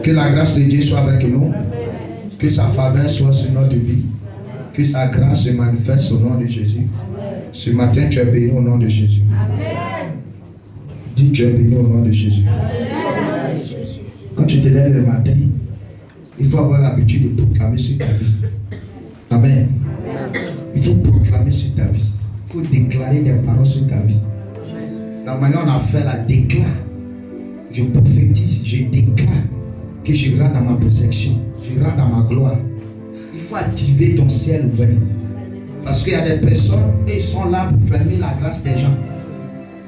Que la grâce de Dieu soit avec nous. Que sa faveur soit sur notre vie. Que sa grâce se manifeste au nom de Jésus. Ce matin, tu es béni au nom de Jésus. Dis, tu es béni au nom de Jésus. Quand tu te lèves le matin, il faut avoir l'habitude de proclamer sur ta vie. Amen. Il faut proclamer sur ta vie. Il faut déclarer des paroles sur ta vie. La manière dont on a fait la déclare. Je prophétise, je déclare que je rentre dans ma protection, je rentre dans ma gloire. Il faut activer ton ciel ouvert. Parce qu'il y a des personnes, ils sont là pour fermer la grâce des gens.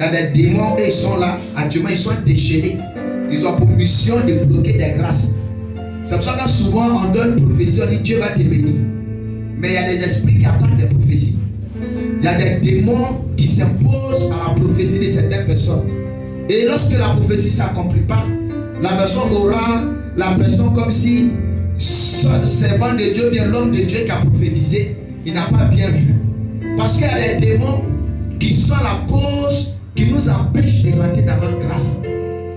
Il y a des démons, ils sont là, actuellement ils sont déchaînés. Ils ont pour mission de bloquer des grâces. C'est pour ça que souvent on donne une prophétie, on dit Dieu va te bénir. Mais il y a des esprits qui attendent des prophéties. Il y a des démons qui s'imposent à la prophétie de certaines personnes. Et lorsque la prophétie ne s'accomplit pas, la personne aura l'impression comme si ce servant de Dieu, bien l'homme de Dieu qui a prophétisé, il n'a pas bien vu. Parce qu'il y a des démons qui sont la cause qui nous empêche de rentrer dans notre grâce.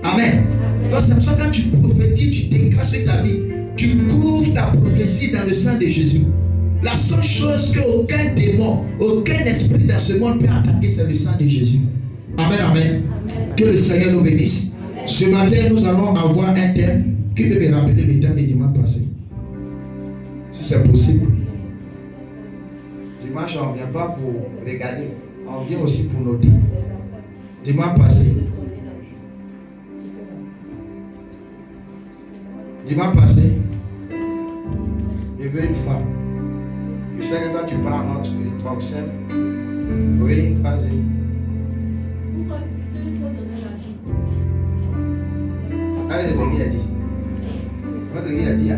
Amen. Donc c'est pour ça que quand tu prophétises, tu déclares sur ta vie, tu couvres ta prophétie dans le sang de Jésus. La seule chose qu'aucun démon, aucun esprit dans ce monde peut attaquer, c'est le sang de Jésus. Amen, amen. Que le Seigneur nous bénisse. Ce matin, nous allons avoir un thème. Qui peut me rappeler le thème du dimanche passé? Si c'est possible. Dimanche, on ne vient pas pour regarder. On vient aussi pour noter. Dimanche passé. Dimanche passé, je veux une femme. Je sais que quand tu prends notre, tu observes. Oui, vas-y. Allez, c'est ce qu'il a dit. C'est pas ce qu'il a dit.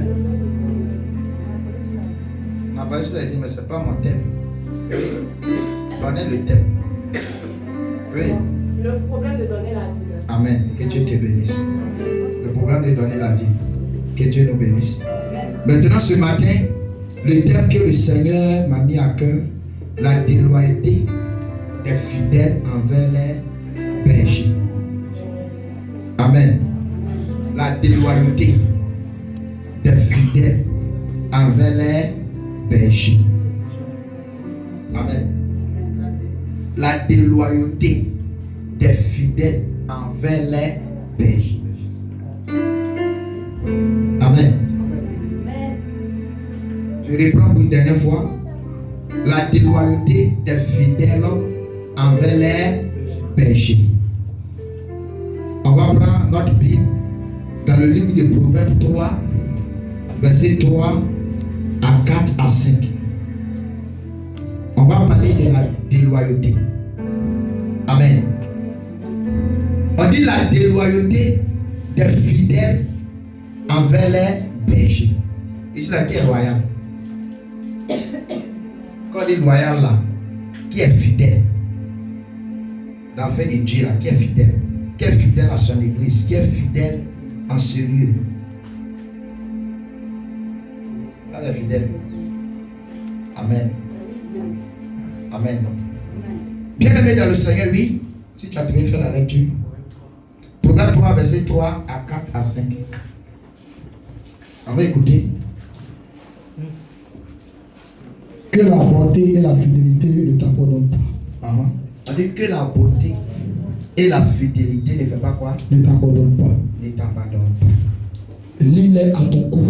Non, pas ce qu'il a dit, mais ce n'est pas mon thème. Oui. Donnez le thème. Oui. Le problème de donner la dîme. Amen. Que Dieu te bénisse. Le problème de donner la dîme. Que Dieu nous bénisse. Maintenant, ce matin, le thème que le Seigneur m'a mis à cœur, la déloyauté des fidèles envers les bergers. Amen. La déloyauté des fidèles envers les bergers. Amen. La déloyauté des fidèles envers les bergers. Amen. Je reprends pour une dernière fois. La déloyauté des fidèles envers les bergers. On va prendre notre Bible dans le livre de Proverbes 3, verset 3 à 4 à 5. On va parler de la déloyauté. Amen. On dit la déloyauté des fidèles envers les bergers. Ici, là, qui est loyal? Quand on dit loyal là, qui est fidèle? Dans le fait de Dieu là, qui est fidèle? Qui est fidèle à son église? Qui est fidèle en ce lieu? Qui est fidèle? Amen. Amen. Bien aimé dans le Seigneur, oui. Si tu as trouvé faire la lecture. Proverbe 3, verset 3 à 4 à 5. On va écouter. Que la bonté et la fidélité ne t'abandonnent pas. On dit que la beauté et la fidélité ne fait pas quoi? Ne t'abandonnent pas. Ne t'abandonnent pas. Lis-les à ton cou.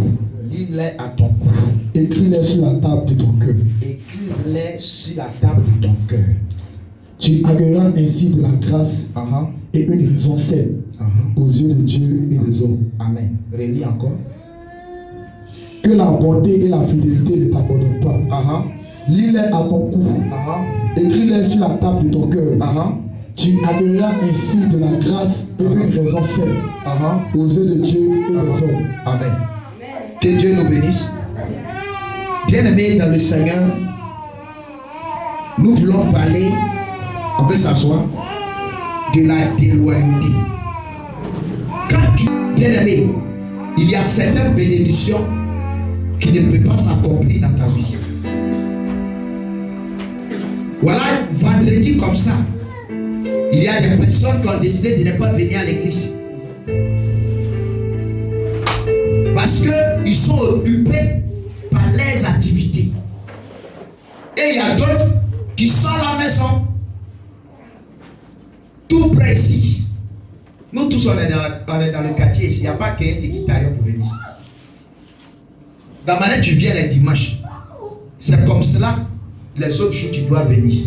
Lis-les à ton cou. Écris-les sur la table de ton cœur. Écris-les sur la table de ton cœur. Tu agréeras ainsi de la grâce et une raison saine aux yeux de Dieu et des hommes. Amen. Relis encore. Que la bonté et la fidélité ne t'abandonnent pas. Lis-les à ton cou. Écris-les sur la table de ton cœur. Tu agréeras ainsi de la grâce et une raison saine aux yeux de Dieu et des hommes. Amen. Que Dieu nous bénisse. Bien-aimés dans le Seigneur, nous voulons parler, on peut s'asseoir, de la déloyauté. Quand tu es bien-aimé, il y a certaines bénédictions qui ne peuvent pas s'accomplir dans ta vie. Voilà, vendredi comme ça, il y a des personnes qui ont décidé de ne pas venir à l'église. Parce qu'ils sont occupés par leurs activités. Et il y a d'autres qui sont à la maison. Tout près ici. Nous tous, on est dans le quartier ici. Il n'y a pas quelqu'un qui quitte ailleurs pour venir. Dans la manière tu viens les dimanches. C'est comme cela, les autres jours, tu dois venir.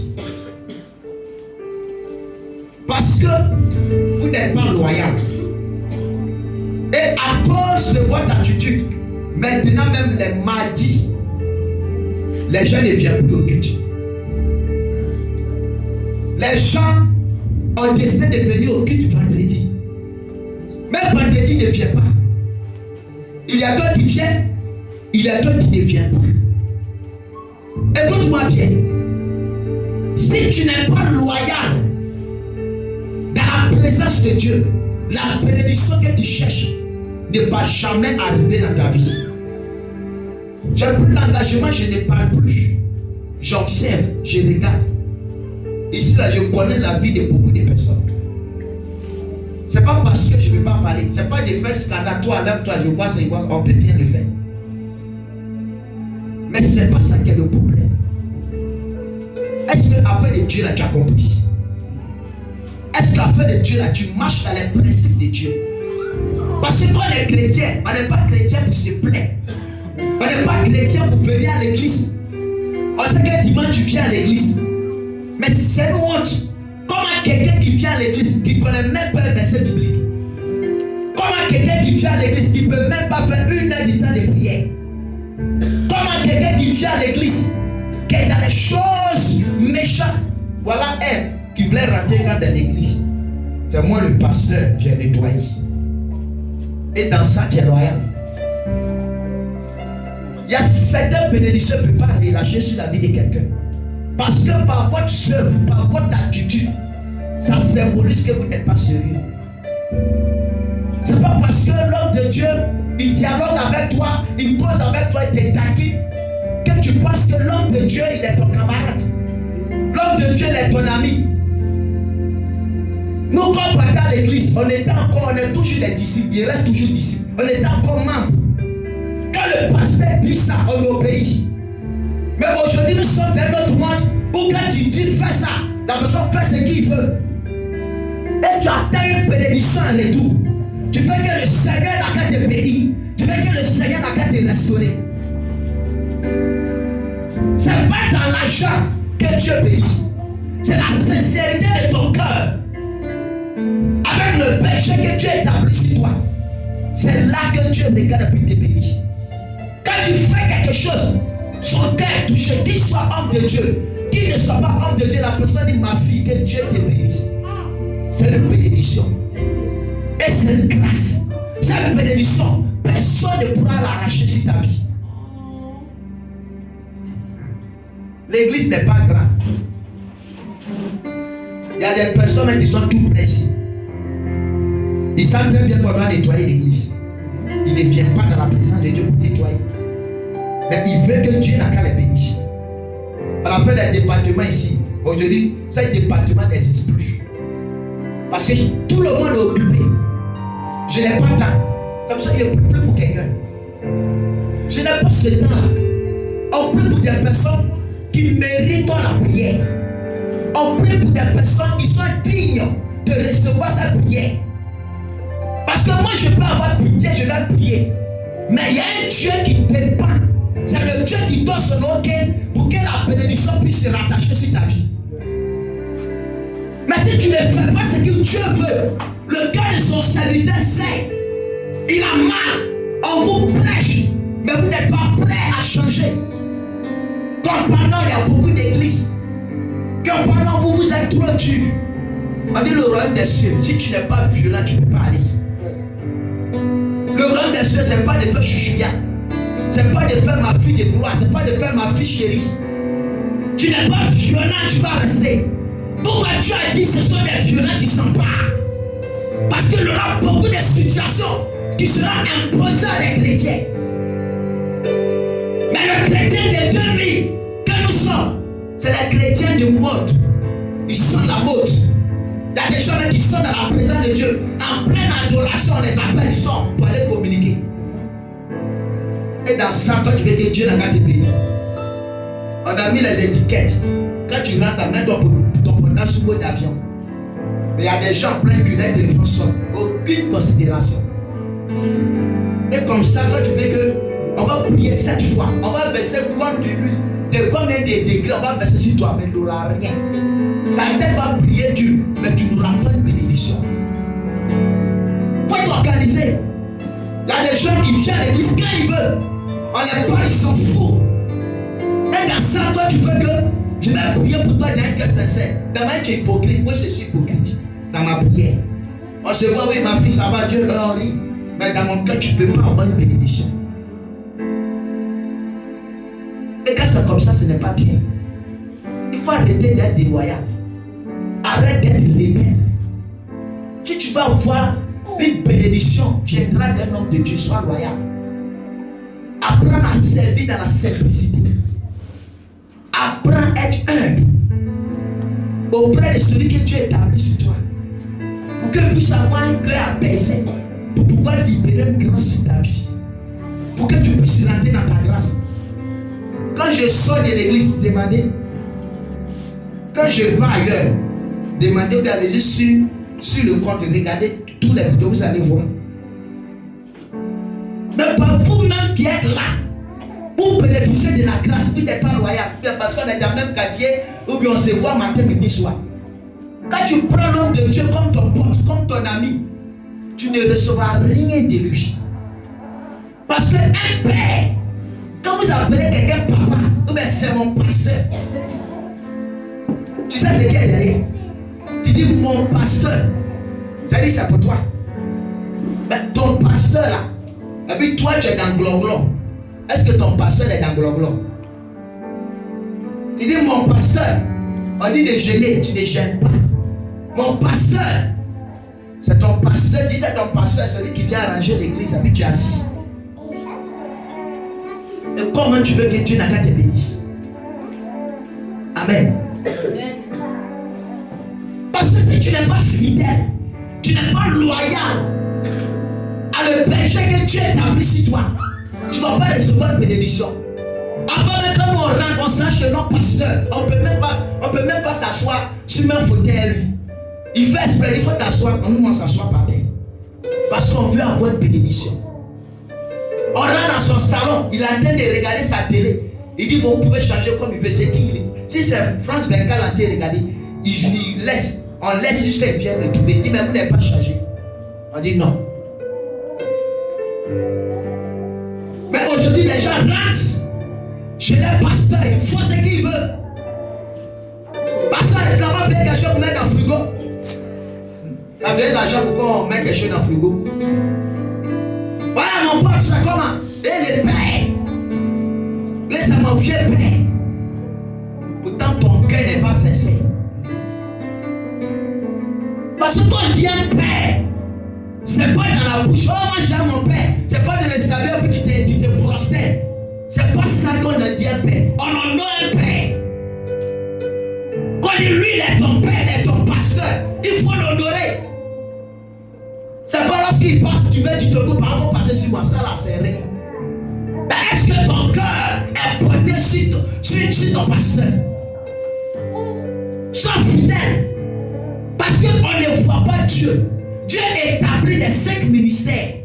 Parce que vous n'êtes pas loyal. Et à cause de votre attitude, maintenant même les mardis, les gens ne viennent plus au culte. Les gens ont décidé de venir au culte vendredi. Mais vendredi ne vient pas. Il y a d'autres qui viennent, il y a d'autres qui ne viennent pas. Écoute-moi bien. Si tu n'es pas loyal dans la présence de Dieu, la bénédiction que tu cherches ne va jamais arriver dans ta vie. J'ai pris l'engagement, je ne parle plus. J'observe, je regarde. Ici, là, je connais la vie de beaucoup de personnes. Ce n'est pas parce que je ne veux pas parler. Ce n'est pas de faire scandale. Toi, lève-toi, je vois ça, on peut bien le faire. Mais ce n'est pas ça qui est le problème. Est-ce que l'affaire de Dieu, là, tu as compris? Est-ce que l'affaire de Dieu, là, tu marches dans les principes de Dieu? Parce que quand on est chrétien, on n'est pas chrétien pour se plaire. On n'est pas chrétien pour venir à l'église. On sait que dimanche tu viens à l'église. Mais c'est une honte. Comment quelqu'un qui vient à l'église, qui ne connaît même pas un verset biblique? Comment quelqu'un qui vient à l'église, qui ne peut même pas faire 1 heure du temps de prière? Comment quelqu'un qui vient à l'église, qui est dans les choses méchantes? Voilà un qui voulait rentrer dans l'église. C'est moi le pasteur, j'ai nettoyé. Et dans ça, tu es loyal. Il y a certaines bénédictions que tu ne peux pas relâcher sur la vie de quelqu'un. Parce que par votre œuvre, par votre attitude, ça symbolise que vous n'êtes pas sérieux. Ce n'est pas parce que l'homme de Dieu, il dialogue avec toi, il cause avec toi, il te taquine, que tu penses que l'homme de Dieu, il est ton camarade. L'homme de Dieu, il est ton ami. Nous, quand on va dans l'église, on est toujours des disciples, il reste toujours disciples. On est encore membres. Quand le pasteur dit ça, on obéit. Mais aujourd'hui, nous sommes dans notre monde où quand tu dis fais ça, la personne fait ce qu'il veut. Et tu attends une bénédiction en retour. Tu fais que le Seigneur n'a qu'à te bénir. Tu fais que le Seigneur n'a qu'à te restaurer. Ce n'est pas dans l'argent que Dieu bénit. C'est la sincérité de ton cœur. Avec le péché que Dieu établit sur toi. C'est là que Dieu regarde puis te bénit. Quand tu fais quelque chose, son cœur est touché, qu'il soit homme de Dieu, qu'il ne soit pas homme de Dieu, la personne dit ma fille, que Dieu te bénisse. C'est une bénédiction. Et c'est une grâce. C'est une bénédiction. Personne ne pourra l'arracher sur ta vie. L'église n'est pas grande. Il y a des personnes qui sont tout précis. Ils savent très bien qu'on doit nettoyer l'église. Ils ne viennent pas dans la présence de Dieu pour nettoyer. Mais il veut que Dieu n'a qu'à les bénir. On a fait des départements ici. Aujourd'hui, ces départements n'existent plus. Parce que tout le monde est occupé. Je n'ai pas de temps. C'est pour ça qu'il ne prie plus pour quelqu'un. Je n'ai pas ce temps-là. On prie pour des personnes qui méritent la prière. On prie pour des personnes qui sont dignes de recevoir sa prière. Parce que moi, je peux avoir pitié, je vais prier. Mais il y a un Dieu qui ne paie pas. C'est le Dieu qui donne son nom pour que la bénédiction puisse se rattacher sur ta vie. Mais si tu ne fais pas ce que Dieu veut, le cœur de son serviteur sait. Il a mal. On vous prêche, mais vous n'êtes pas prêt à changer. Comme pendant, il y a beaucoup d'églises. Comme pendant, vous êtes trop dur. On dit le royaume des cieux. Si tu n'es pas violent, tu ne peux pas aller. Le royaume des cieux, ce n'est pas de faire chouchouya. Ce n'est pas de faire ma fille de gloire. Ce n'est pas de faire ma fille chérie. Tu n'es pas violent, tu vas rester. Pourquoi tu as dit que ce sont des violents qui s'emparent? Parce qu'il y aura beaucoup de situations qui seront imposées à les chrétiens. Mais le chrétien de 2000 que nous sommes, c'est les chrétiens du monde. Ils sont la mode. Il y a des gens qui sont dans la présence de Dieu, en pleine adoration, on les appelle, ils sont pour aller communiquer. Et dans ça, toi tu veux que Dieu n'a qu'à te bénir. On a mis les étiquettes. Quand tu rentres, mets ton portable sur le d'avion. Mais il y a des gens pleins qui les téléphones sans aucune considération. Et comme ça, toi tu veux que on va prier 7 fois. On va verser combien de l'huile, de combien de degrés on va verser sur toi, mais il n'y aura rien. Ta tête va prier Dieu, mais tu n'auras pas une bénédiction. Il faut t'organiser. Il y a des gens qui viennent à l'église quand ils veulent. On les parle, ils s'en foutent. Et dans ça, toi tu veux que je vais prier pour toi, il n'y a que sincère. Demain tu es hypocrite, moi je suis hypocrite. Dans ma prière. On se voit, oui ma fille, ça va, Dieu leur rit. Mais dans mon cœur, tu ne peux pas avoir une bénédiction. Et quand c'est comme ça, ce n'est pas bien. Il faut arrêter d'être déloyal. Arrête d'être rebelle. Si tu vas avoir une bénédiction, viendra d'un homme de Dieu, sois loyal. Apprends à servir dans la simplicité. Apprends à être humble auprès de celui que Dieu établit sur toi. Pour que tu puisses avoir un cœur apaisé. Pour pouvoir libérer une grâce sur ta vie. Pour que tu puisses rentrer dans ta grâce. Quand je sors de l'église, demandez. Quand je vais ailleurs, demandez ou allez sur le compte, regardez tous les vidéos, vous allez voir. Mais pas vous-même qui êtes là, pour bénéficier de la grâce, vous n'êtes pas loyal, parce qu'on est dans le même quartier, ou bien on se voit matin, midi, soir. Quand tu prends l'homme de Dieu comme ton pote, comme ton ami, tu ne recevras rien de lui. Parce qu'un père, quand vous appelez quelqu'un papa, ou bien c'est mon pasteur, tu sais ce qu'il y a derrière. Tu dis mon pasteur, ça dit c'est pour toi. Mais ton pasteur là, et puis toi tu es dans Gloglo. Est-ce que ton pasteur est dans Gloglo? Tu dis mon pasteur, on dit de gêner, tu ne gênes pas. Mon pasteur, c'est ton pasteur, tu dis c'est ton pasteur, c'est lui qui vient arranger l'église, et puis tu es assis. Et comment tu veux que Dieu n'a qu'à te bénir? Amen. Parce que si tu n'es pas fidèle, tu n'es pas loyal à le péché que Dieu établit sur toi, tu ne vas pas recevoir une bénédiction. Avant même quand on rentre, on s'assied chez nos pasteurs, on ne peut même pas s'asseoir sur un fauteuil lui. Il fait exprès, il faut t'asseoir, nous on s'assoit par terre. Parce qu'on veut avoir une bénédiction. On rentre dans son salon, il est en train de regarder sa télé. Il dit, bon, vous pouvez changer comme il veut, c'est qui il est. Si c'est France 24 en train de regarder, il laisse, on laisse jusqu'à qu'il vienne retrouver. Il dit, mais vous n'avez pas changé. On dit non. Mais aujourd'hui, les gens rentrent chez les pasteurs, ils font ce qu'ils veulent. Pasteur, tu n'as pas payé quelque chose pour mettre dans le frigo. Tu as besoin d'argent pour qu'on mette quelque chose dans le frigo. Voilà mon pote, c'est comment? Et le père. Laisse à mon vieux père. Pourtant ton cœur n'est pas sincère. Parce que quand on dit un père, c'est pas dans la bouche. Oh, moi j'aime mon père. C'est pas de le saluer puis tu te prostères. C'est pas ça qu'on a dit un père. On en a un père. Quand lui il est ton père, il est ton pasteur, il faut l'honorer. C'est pas lorsqu'il passe, tu veux du Togo, par exemple, passer sur moi, ça là, c'est rien. Mais est-ce que ton cœur est porté sur ton pasteur? Sois fidèle. Parce qu'on ne voit pas Dieu. Dieu établit les 5 ministères.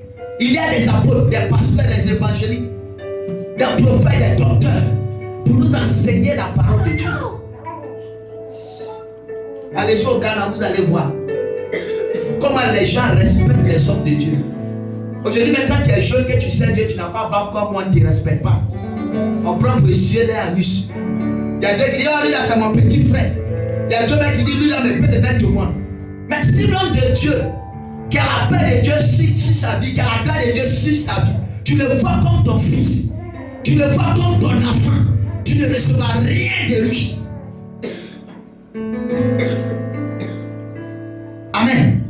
Il y a des apôtres, des pasteurs, des évangéliques, des prophètes, des docteurs, pour nous enseigner la parole de Dieu. Allez au Ghana, vous allez voir comment les gens respectent les hommes de Dieu. Aujourd'hui, même quand tu es jeune, que tu sais Dieu, tu n'as pas barbe comme moi, tu ne respectes pas. On prend pour essuyer les anus. Il y a deux qui disent, oh lui là c'est mon petit frère. Il y a deux mecs qui disent, lui là me peut de tout le monde. Mais si l'homme de Dieu, qui a la paix de Dieu sur sa vie, qui a la gloire de Dieu sur sa vie, tu le vois comme ton fils, tu le vois comme ton enfant, tu ne recevras rien de lui. Amen.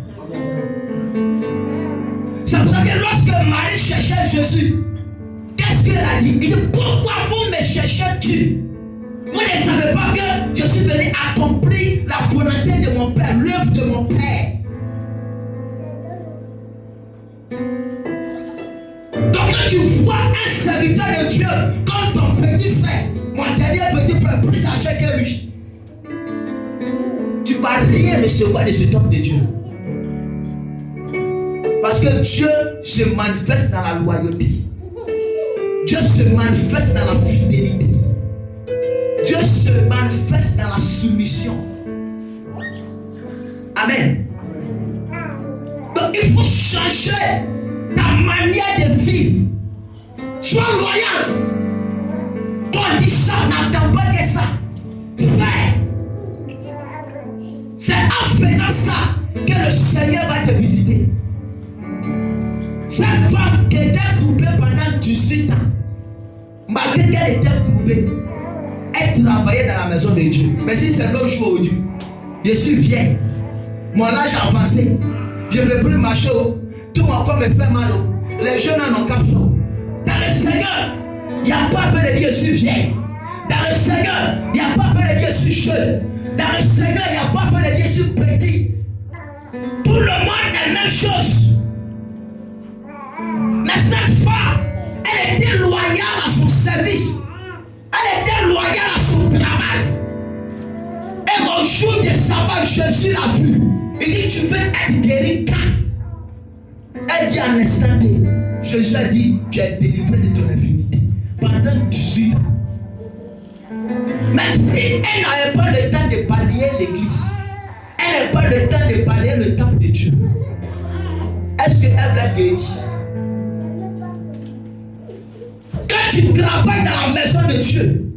C'est pour ça que lorsque Marie cherchait Jésus, qu'est-ce qu'elle a dit? Il dit, pourquoi vous me cherchez-tu? Vous ne savez pas que je suis venu accomplir la volonté de mon Père, l'œuvre de mon Père. Donc quand Quand tu vois un serviteur de Dieu comme ton petit frère, mon dernier petit frère, plus âgé que lui, tu ne vas rien recevoir de cet homme de Dieu. Parce que Dieu se manifeste dans la loyauté. Dieu se manifeste dans la fidélité. Dieu se manifeste dans la soumission. Amen. Donc il faut changer ta manière de vivre. Sois loyal. Toi dis ça, n'attends pas que ça. Fais. C'est en faisant ça que le Seigneur va te visiter. Cette femme qui était courbée pendant 18 ans, malgré qu'elle était courbée, elle travaillait dans la maison de Dieu. Mais si c'est l'autre jour aujourd'hui, je suis vieille, mon âge avancé, je ne peux plus marcher, tout mon corps me fait mal. Les jeunes n'ont qu'à faire. Dans le Seigneur, il n'y a pas fait de dire je suis vieille. Dans le Seigneur, il n'y a pas fait de dire je suis jeune. Dans le Seigneur, il n'y a pas fait de dire je suis petit. Tout le monde est la même chose. Mais cette femme, elle était loyale à son service. Elle était loyale à son travail. Et au jour de sabbat, Jésus l'a vu. Il dit, tu veux être guéri quand? Elle dit en instant T. Jésus a dit, tu es délivré de ton infirmité. Pendant 18 ans. Même si elle n'avait pas le temps de balayer l'église, elle n'avait pas le temps de balayer le temple de Dieu, est-ce qu'elle l'a guéri? Quand tu travailles dans la maison de Dieu,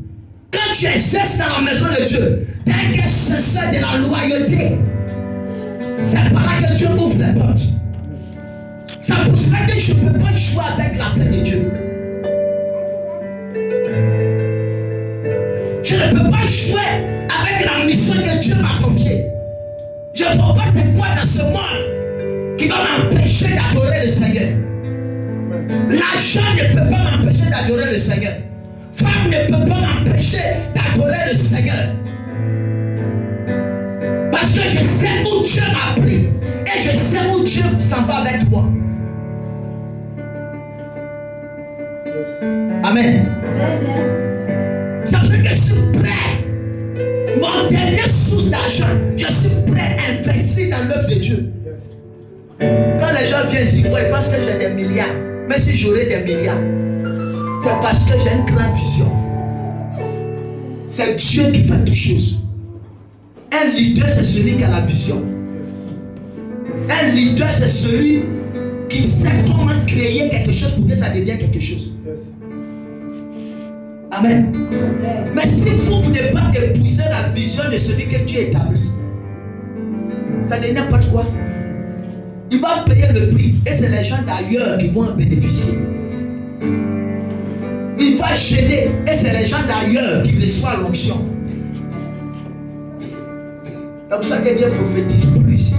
quand tu exerces dans la maison de Dieu, dès que c'est de la loyauté, c'est par là que Dieu ouvre les portes. C'est pour cela que je ne peux pas jouer avec la paix de Dieu. Je ne peux pas jouer avec la mission que Dieu m'a confiée. Je ne vois pas c'est quoi dans ce monde qui va m'empêcher d'adorer le Seigneur. L'argent ne peut pas m'empêcher d'adorer le Seigneur. Femme ne peut pas m'empêcher d'adorer le Seigneur. Parce que je sais où Dieu m'a pris. Et je sais où Dieu s'en va avec moi. Amen. Ça veut dire que je suis prêt. Mon dernier source d'argent, je suis prêt à investir dans l'œuvre de Dieu. Quand les gens viennent ici, ils pensent que j'ai des milliards. Mais si j'aurais des milliards, c'est parce que j'ai une grande vision. C'est Dieu qui fait toutes choses. Un leader, c'est celui qui a la vision. Un leader, c'est celui qui sait comment créer quelque chose pour que ça devienne quelque chose. Amen. Mais si vous ne voulez pas épouser la vision de celui que Dieu établit, ça n'est n'importe quoi. Il va payer le prix et c'est les gens d'ailleurs qui vont en bénéficier. Il va gêner et c'est les gens d'ailleurs qui reçoivent l'onction. C'est pour ça que Dieu prophétise plus ici.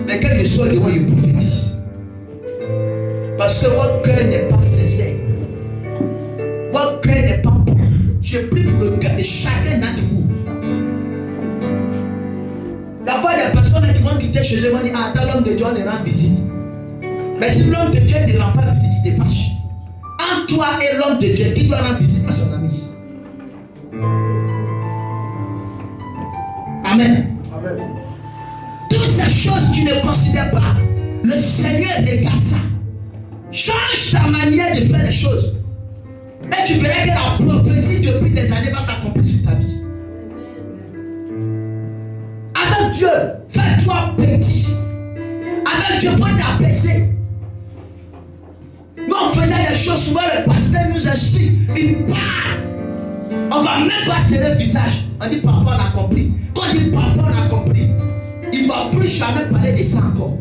Mais quel que soit le roi, il prophétise. Parce que votre cœur n'est pas sincère. Votre cœur n'est pas bon. Je prie pour le cœur de chacun d'entre vous. D'abord, des personnes qui vont quitter chez eux vont dire, ah, l'homme de Dieu, on les rend visite. Mais si l'homme de Dieu ne te rend pas visite, il te fâche. Entre toi et l'homme de Dieu, qui doit rendre visite à son ami? Amen. Amen. Toutes ces choses, tu ne considères pas. Le Seigneur regarde ça. Change ta manière de faire les choses. Et tu verras que la prophétie depuis des années va s'accomplir sur ta vie. Avec Dieu, fais-toi petit. Avec Dieu, faut t'abaisser. Nous, on faisait des choses, souvent le pasteur nous explique. Il parle. On ne va même pas serrer le visage. On dit papa, on a compris. Quand on dit papa, on a compris, il ne va plus jamais parler de ça encore.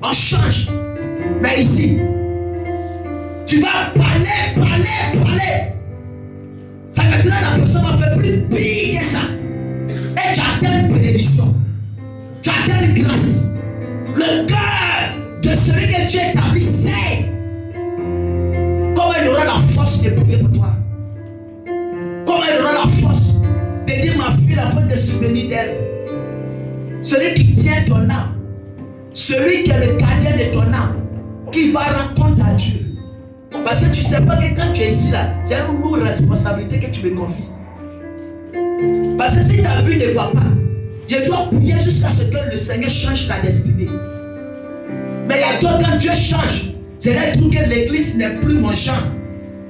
On change. Mais ici, tu vas parler. Ça maintenant la personne va faire plus pire que ça. Et tu as telle bénédiction. Tu as telle grâce. Le cœur de celui que Dieu établit sait comment il aura la force de prier pour toi. Comment il aura la force de dire ma fille, la faute de se souvenir d'elle. Celui qui tient ton âme. Celui qui est le gardien de ton âme. Qui va rendre compte à Dieu. Parce que tu ne sais pas que quand tu es ici là, j'ai une lourde responsabilité que tu me confies. Parce que si ta vie ne va pas, je dois prier jusqu'à ce que le Seigneur change ta destinée. Mais il y a d'autres, quand Dieu change, c'est là que l'église n'est plus mon champ.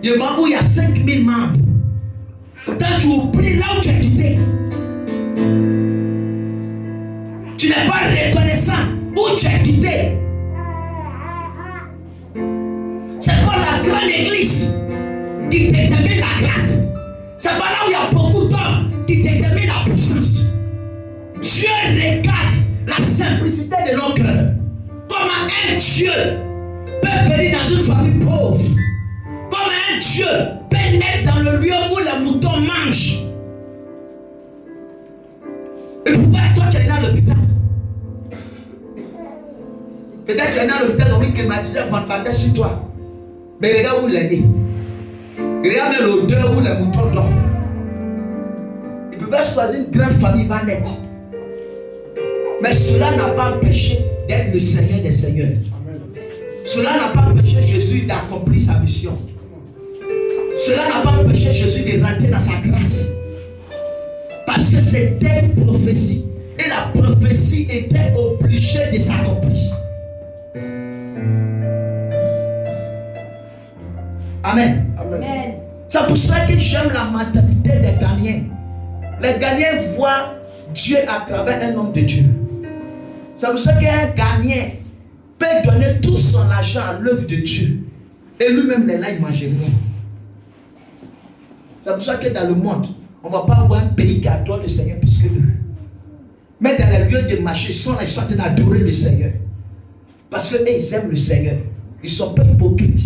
Il y a un moment où il y a 5000 membres. Pourtant tu oublies là où tu es quitté. Tu n'es pas reconnaissant où tu es quitté. C'est pas la grande église qui détermine la grâce. C'est pas là où il y a beaucoup d'hommes qui déterminent la puissance. Dieu regarde la simplicité de nos cœurs. Comment un Dieu peut venir dans une famille pauvre. Comment un Dieu peut naître dans le lieu où les moutons mangent. Et pourquoi toi tu es dans l'hôpital? Peut-être tu es dans l'hôpital, on va climatiser un ventilateur sur toi. Mais regarde où il est né. Regarde même l'odeur où les moutons dorment. Il peut pas choisir une grande famille, va naître. Mais cela n'a pas empêché d'être le Seigneur des Seigneurs. Amen. Cela n'a pas empêché Jésus d'accomplir sa mission. Cela n'a pas empêché Jésus de rentrer dans sa grâce. Parce que c'était une prophétie. Et la prophétie était obligée de s'accomplir. Amen. Amen. C'est pour ça que j'aime la mentalité des Ghanéens. Les Ghanéens voient Dieu à travers un homme de Dieu. C'est pour ça qu'un Ghanéen peut donner tout son argent à l'œuvre de Dieu. Et lui-même, là, il ne mange rien. C'est pour ça que dans le monde, on ne va pas avoir un pays qui adore le Seigneur plus que eux. Mais dans les lieux de marché, ils sont là, ils sont en train d'adorer le Seigneur. Parce qu'eux, ils aiment le Seigneur. Ils ne sont pas hypocrites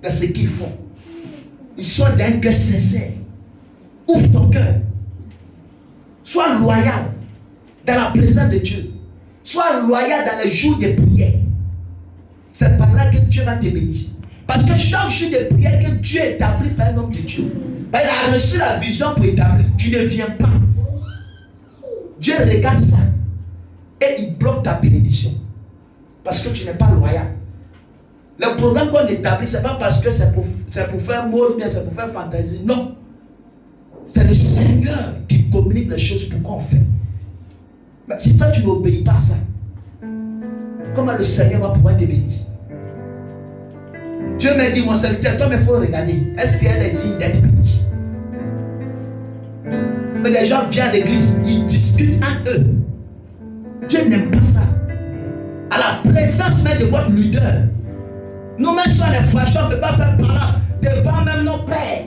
dans ce qu'ils font. Ils sont d'un cœur sincère. Ouvre ton cœur. Sois loyal dans la présence de Dieu. Sois loyal dans les jours de prière. C'est par là que Dieu va te bénir. Parce que chaque jour de prière que Dieu établit par un homme de Dieu, il a reçu la vision pour établir. Tu ne viens pas. Dieu regarde ça et il bloque ta bénédiction. Parce que tu n'es pas loyal. Le problème qu'on établit, ce n'est pas parce que c'est pour faire mot ou bien c'est pour faire fantaisie. Non. C'est le Seigneur qui communique les choses pour qu'on fait. Mais si toi tu n'obéis pas à ça, comment le Seigneur va pouvoir te bénir? Dieu m'a dit, mon serviteur, toi il faut regarder. Est-ce qu'elle est digne d'être bénie? Mais les gens viennent à l'église, ils discutent entre eux. Dieu n'aime pas ça. À la présence même de votre leader, nous-mêmes sommes les frères, on ne peut pas faire par là devant même nos pères.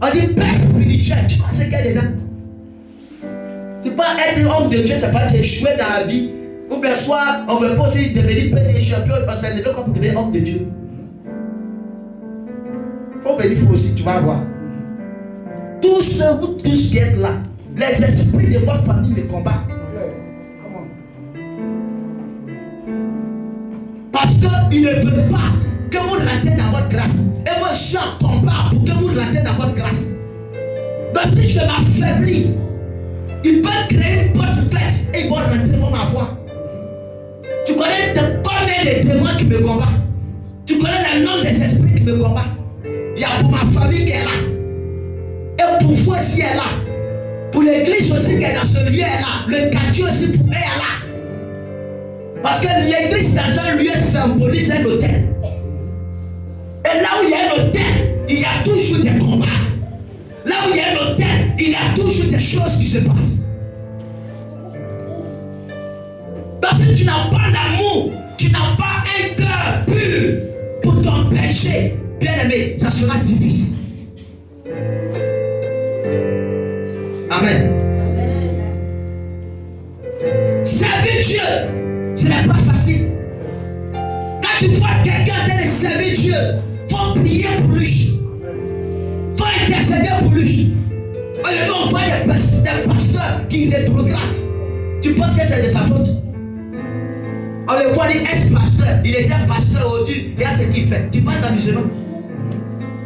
On dit père spirituel, tu penses qu'il y a dedans? Tu peux être homme de Dieu, c'est pas t'échouer dans la vie. Ou bien soit, on ne veut pas aussi devenir père des champions parce que c'est levé comme devenir homme de Dieu. Il faut venir aussi, tu vas voir. Tous ceux, vous tous qui êtes là, les esprits de votre famille me combattent. Parce qu'ils ne veulent pas que vous rentrez dans votre grâce. Et moi je suis en combat pour que vous rentrez dans votre grâce. Donc si je m'affaiblis, ils peuvent créer une porte faite et ils vont rentrer dans ma voie. Tu connais combien de témoins qui me combattent? Tu connais le nom des esprits qui me combattent? Il y a pour ma famille qui est là. Et pour vous aussi elle est là. Pour l'église aussi qui est dans ce lieu elle est là. Le quartier aussi pour elle est là. Parce que l'église dans un lieu symbolise un hôtel. Et là où il y a un hôtel, il y a toujours des combats. Là où il y a un hôtel, il y a toujours des choses qui se passent. Parce que tu n'as pas d'amour, tu n'as pas un cœur pur pour ton péché. Bien aimé, ça sera difficile. Amen. Servir Dieu, ce n'est pas facile. Quand tu vois quelqu'un en train de servir Dieu, il faut prier pour lui. Il faut intercéder pour lui. Aujourd'hui, on voit des pasteurs qui rétrogradent. Tu penses que c'est de sa faute? On le voit, ex-pasteur, il était pasteur aujourd'hui, regarde ce qu'il fait. Tu penses amusément?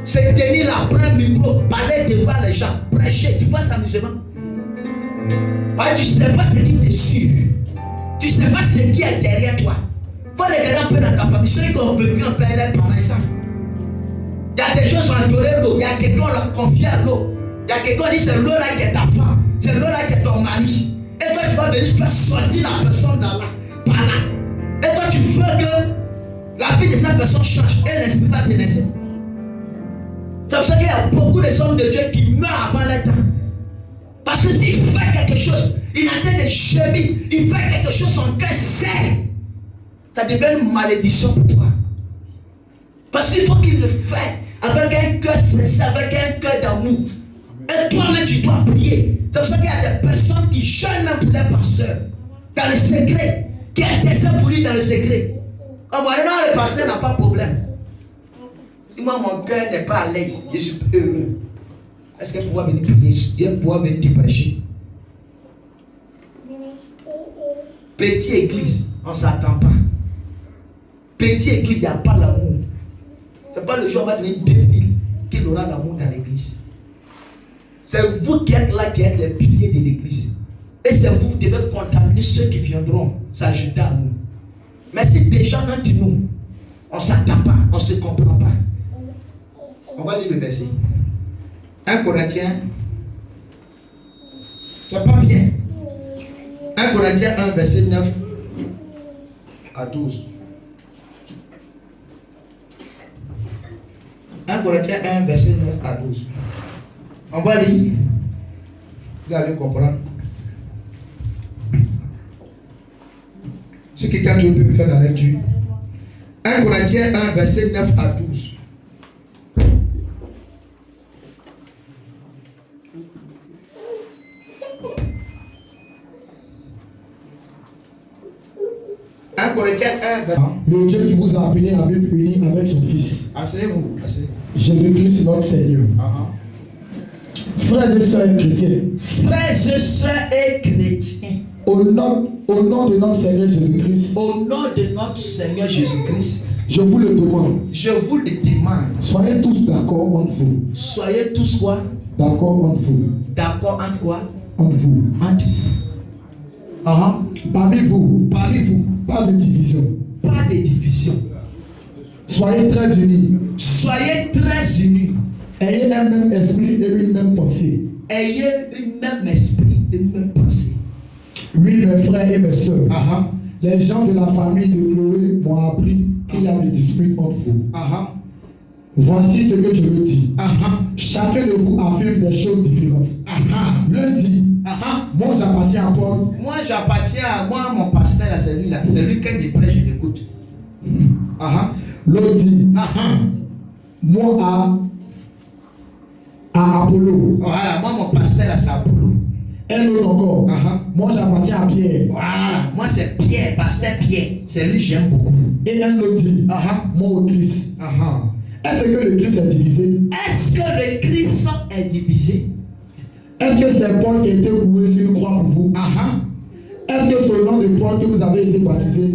Se tenir là, prendre un micro, parler devant les gens, prêcher, tu penses amusément? Tu ne sais pas ce qui te suit. Tu ne sais pas ce qui est derrière toi. Il faut regarder un peu dans ta famille. Ceux qui ont vécu un peu, les parents, ils savent. Il y a des gens qui ont adoré l'eau. Il y a quelqu'un qui l'a confié à l'eau. Il y a quelqu'un qui dit c'est l'eau là qui est ta femme. C'est l'eau là qui est ton mari. Et toi tu vas venir faire sortir la personne par là. Et toi tu veux que la vie de cette personne change. Et l'esprit va te laisser. C'est pour ça qu'il y a beaucoup de hommes de Dieu qui meurent avant leur temps. Parce que s'il fait quelque chose, il est en train de gémir. Il fait quelque chose, son cœur serre. Ça devient une malédiction pour toi. Parce qu'il faut qu'il le fasse avec un cœur sincère, avec un cœur d'amour. Et toi-même, tu dois prier. C'est pour ça qu'il y a des personnes qui jeûnent même pour les pasteurs. Dans le secret. Qui intercèdent pour lui dans le secret. Comme voilà, non, le pasteur n'a pas de problème. Si moi, mon cœur n'est pas à l'aise, je suis heureux. Est-ce qu'elle pourra venir prier? Elle pourra venir te prêcher. Petite église, on ne s'attend pas. Petite église, il n'y a pas l'amour. Ce n'est pas le jour où on va devenir 2000 qu'il aura l'amour dans l'église. C'est vous qui êtes là, qui êtes les piliers de l'église. Et c'est vous qui devez contaminer ceux qui viendront s'ajouter à nous. Mais si déjà entre nous, on ne s'attend pas, on ne se comprend pas. On va lire le verset. 1 Corinthiens. C'est pas bien. 1 Corinthiens 1, verset 9 à 12. 1 Corinthiens 1, verset 9 à 12. On va lire. Vous allez comprendre. Si quelqu'un peut me faire la lecture. 1 Corinthiens 1, verset 9 à 12. Le Dieu qui vous a appelé avait uni avec son Fils. Asseyez-vous. Jésus-Christ notre Seigneur. Frères et sœurs chrétiens. Frères et sœurs et chrétiens. Au nom de notre Seigneur Jésus-Christ. Au nom de notre Seigneur Jésus-Christ. Je vous le demande. Je vous le demande. Soyez tous d'accord entre vous. Soyez tous quoi? D'accord entre vous. D'accord entre quoi? Entre vous. Entre vous. Parmi vous. Pas de division. Pas de division. Soyez très unis. Soyez très unis. Ayez un même esprit et une même pensée. Ayez un même esprit et une même pensée. Oui, mes frères et mes soeurs. Les gens de la famille de Chloé m'ont appris qu'il y a des disputes entre vous. Voici ce que je veux dire. Chacun de vous affirme des choses différentes. L'un dit, moi j'appartiens à Paul. Moi j'appartiens à mon pasteur, c'est lui là. C'est lui qui me prêche, je l'écoute. L'autre dit, moi à Apollo. Voilà, moi mon pasteur là c'est Apollo. Un autre encore. Moi j'appartiens à Pierre. Voilà, moi c'est Pierre, pasteur Pierre. C'est lui que j'aime beaucoup. Et un autre dit, moi au Christ. Est-ce que le Christ est divisé? Est-ce que le Christ est divisé? Est-ce que c'est Paul qui a été cloué sur une croix pour vous? Est-ce que c'est au nom de Paul que vous avez été baptisé?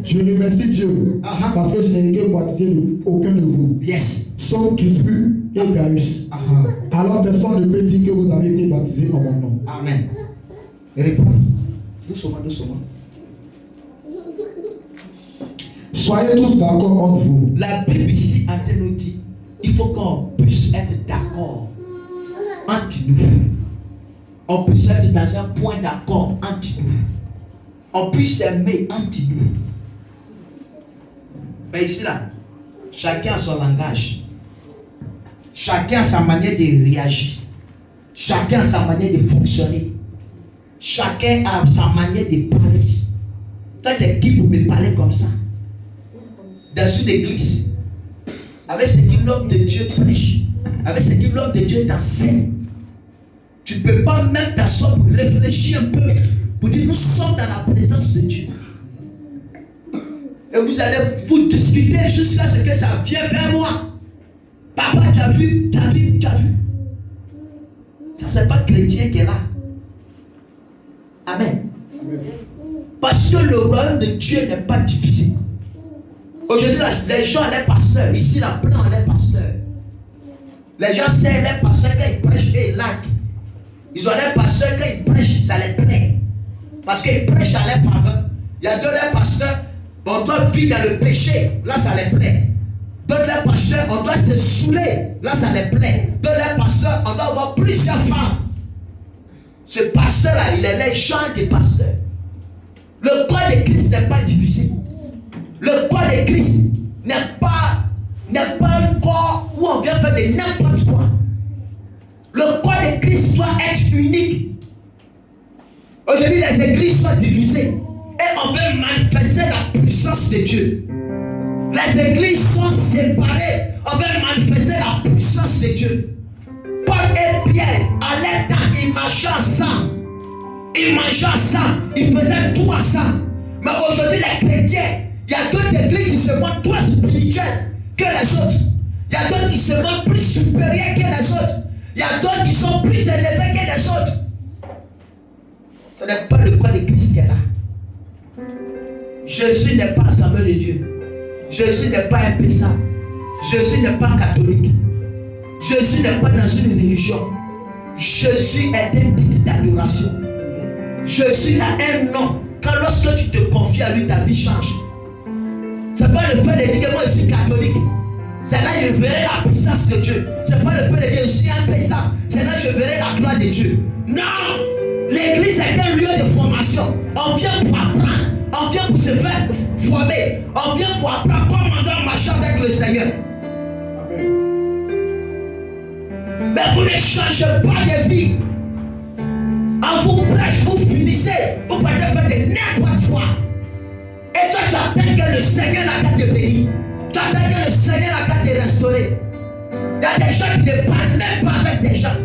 Je remercie Dieu parce que je n'ai été baptisé de aucun de vous. Yes. Sauf Crispus et Gaius. Alors personne ne peut dire que vous avez été baptisé en mon nom. Amen. Réponds. Doucement. Soyez tous d'accord entre vous. La Bible ici nous dit, il faut qu'on puisse être d'accord entre nous. On puisse être dans un point d'accord entre nous. On puisse s'aimer entre nous. Mais ici là, chacun a son langage. Chacun a sa manière de réagir. Chacun a sa manière de fonctionner. Chacun a sa manière de parler. Toi, tu es qui pour me parler comme ça? Dans une église, avec ce que l'homme de Dieu prêche, avec ce que l'homme de Dieu t'enseigne, tu ne peux pas même t'asseoir pour réfléchir un peu, pour dire nous sommes dans la présence de Dieu. Et vous allez vous discuter jusqu'à ce que ça vienne vers moi. Papa, tu as vu. Ça, c'est pas chrétien qui est là. Amen. Parce que le royaume de Dieu n'est pas divisé. Aujourd'hui, les gens, les pasteurs, ici, la blanc, les pasteurs. Les gens savent les pasteurs quand ils prêchent et ils laquent. Ils ont les pasteurs quand ils prêchent, ça les plaît. Parce qu'ils prêchent à leur faveur. Il y a d'autres pasteurs, on doit vivre dans le péché, là ça les plaît. D'autres les pasteurs, on doit se saouler. Là, ça les plaît. D'autres les pasteurs, on doit avoir plusieurs femmes. Ce pasteur-là, il est le genre de pasteur. Le corps de Christ n'est pas divisé. Le corps de Christ n'est pas un corps où on vient faire de n'importe quoi. Le corps de Christ doit être unique. Aujourd'hui, les églises sont divisées. Et on veut manifester la puissance de Dieu. Les églises sont séparées. On veut manifester la puissance de Dieu. Paul et Pierre, à l'état, ils marchaient ensemble. Ils mangeaient ensemble. Ils faisaient tout ensemble. Mais aujourd'hui, les chrétiens, il y a d'autres églises qui se montrent trop spirituelles que les autres. Il y a d'autres qui se montrent plus supérieurs que les autres. Il y a d'autres qui sont plus élevés que les autres. Ce n'est pas le corps de Christ qui est là. Jésus n'est pas assemblée de Dieu. Jésus n'est pas un péssant. Jésus n'est pas catholique. Jésus n'est pas dans une religion. Jésus est un titre d'adoration. Jésus a un nom. Quand lorsque tu te confies à lui, ta vie change. Ce n'est pas le fait de dire que moi je suis catholique. C'est là que je verrai la puissance de Dieu. Ce n'est pas le fait de dire que je suis un péssant. C'est là que je verrai la gloire de Dieu. Non! L'église est un lieu de formation. On vient pour apprendre. On vient pour se faire former. On vient pour apprendre comment on doit marcher avec le Seigneur. Amen. Mais vous ne changez pas de vie. En vous prêche, vous finissez. Vous pouvez faire de n'importe quoi. Et toi, tu attends que le Seigneur n'a qu'à te bénir. Tu attends que le Seigneur n'a qu'à te restaurer. Il y a des gens qui ne parlent même pas avec des gens.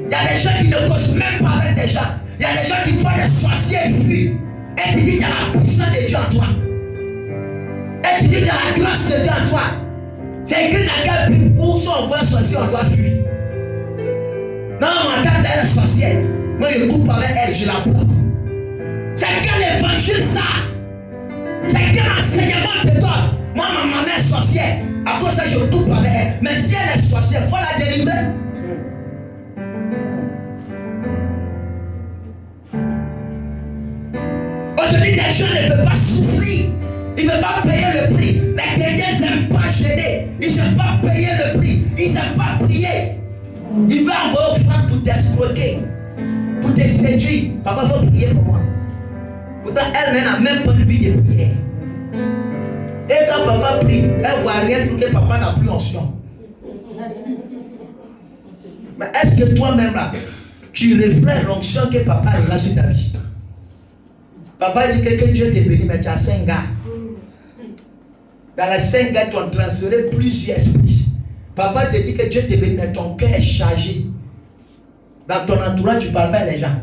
Il y a des gens qui ne causent même pas avec des gens. Il y a des gens qui voient des sorciers fuir. Et tu dis qu'il y a la puissance de Dieu en toi. Et tu dis qu'il y a la grâce de Dieu en toi. C'est écrit dans quel Bible où si on voit un sorcier, on doit fuir. Non, moi, quand elle est sorcière, moi je coupe avec elle, je la bloque. C'est quel évangile ça? C'est quel enseignement te donne? Moi, ma maman est sorcière. À cause de ça, je coupe avec elle. Mais si elle est sorcière, il faut la délivrer. Aujourd'hui, les gens ne veulent pas souffrir. Ils ne veulent pas payer le prix. Les chrétiens n'aiment pas gêner. Ils n'aiment pas payer le prix. Ils n'aiment pas prier. Ils veulent envoyer offrande pour t'escroquer, pour te séduire. Papa, il faut prier pour moi. Pourtant, elle-même n'a même pas de vie de prière. Et quand papa prie, elle ne voit rien pour que papa n'a plus onction. Mais est-ce que toi-même là, tu reflètes l'onction que papa a là sur ta vie? Papa dit que Dieu t'est béni, mais tu as 5 gars. Dans les 5 gars, tu as transféré plusieurs esprits. Papa te dit que Dieu t'est béni, mais ton cœur est chargé. Dans ton entourage, tu ne parles pas les gens.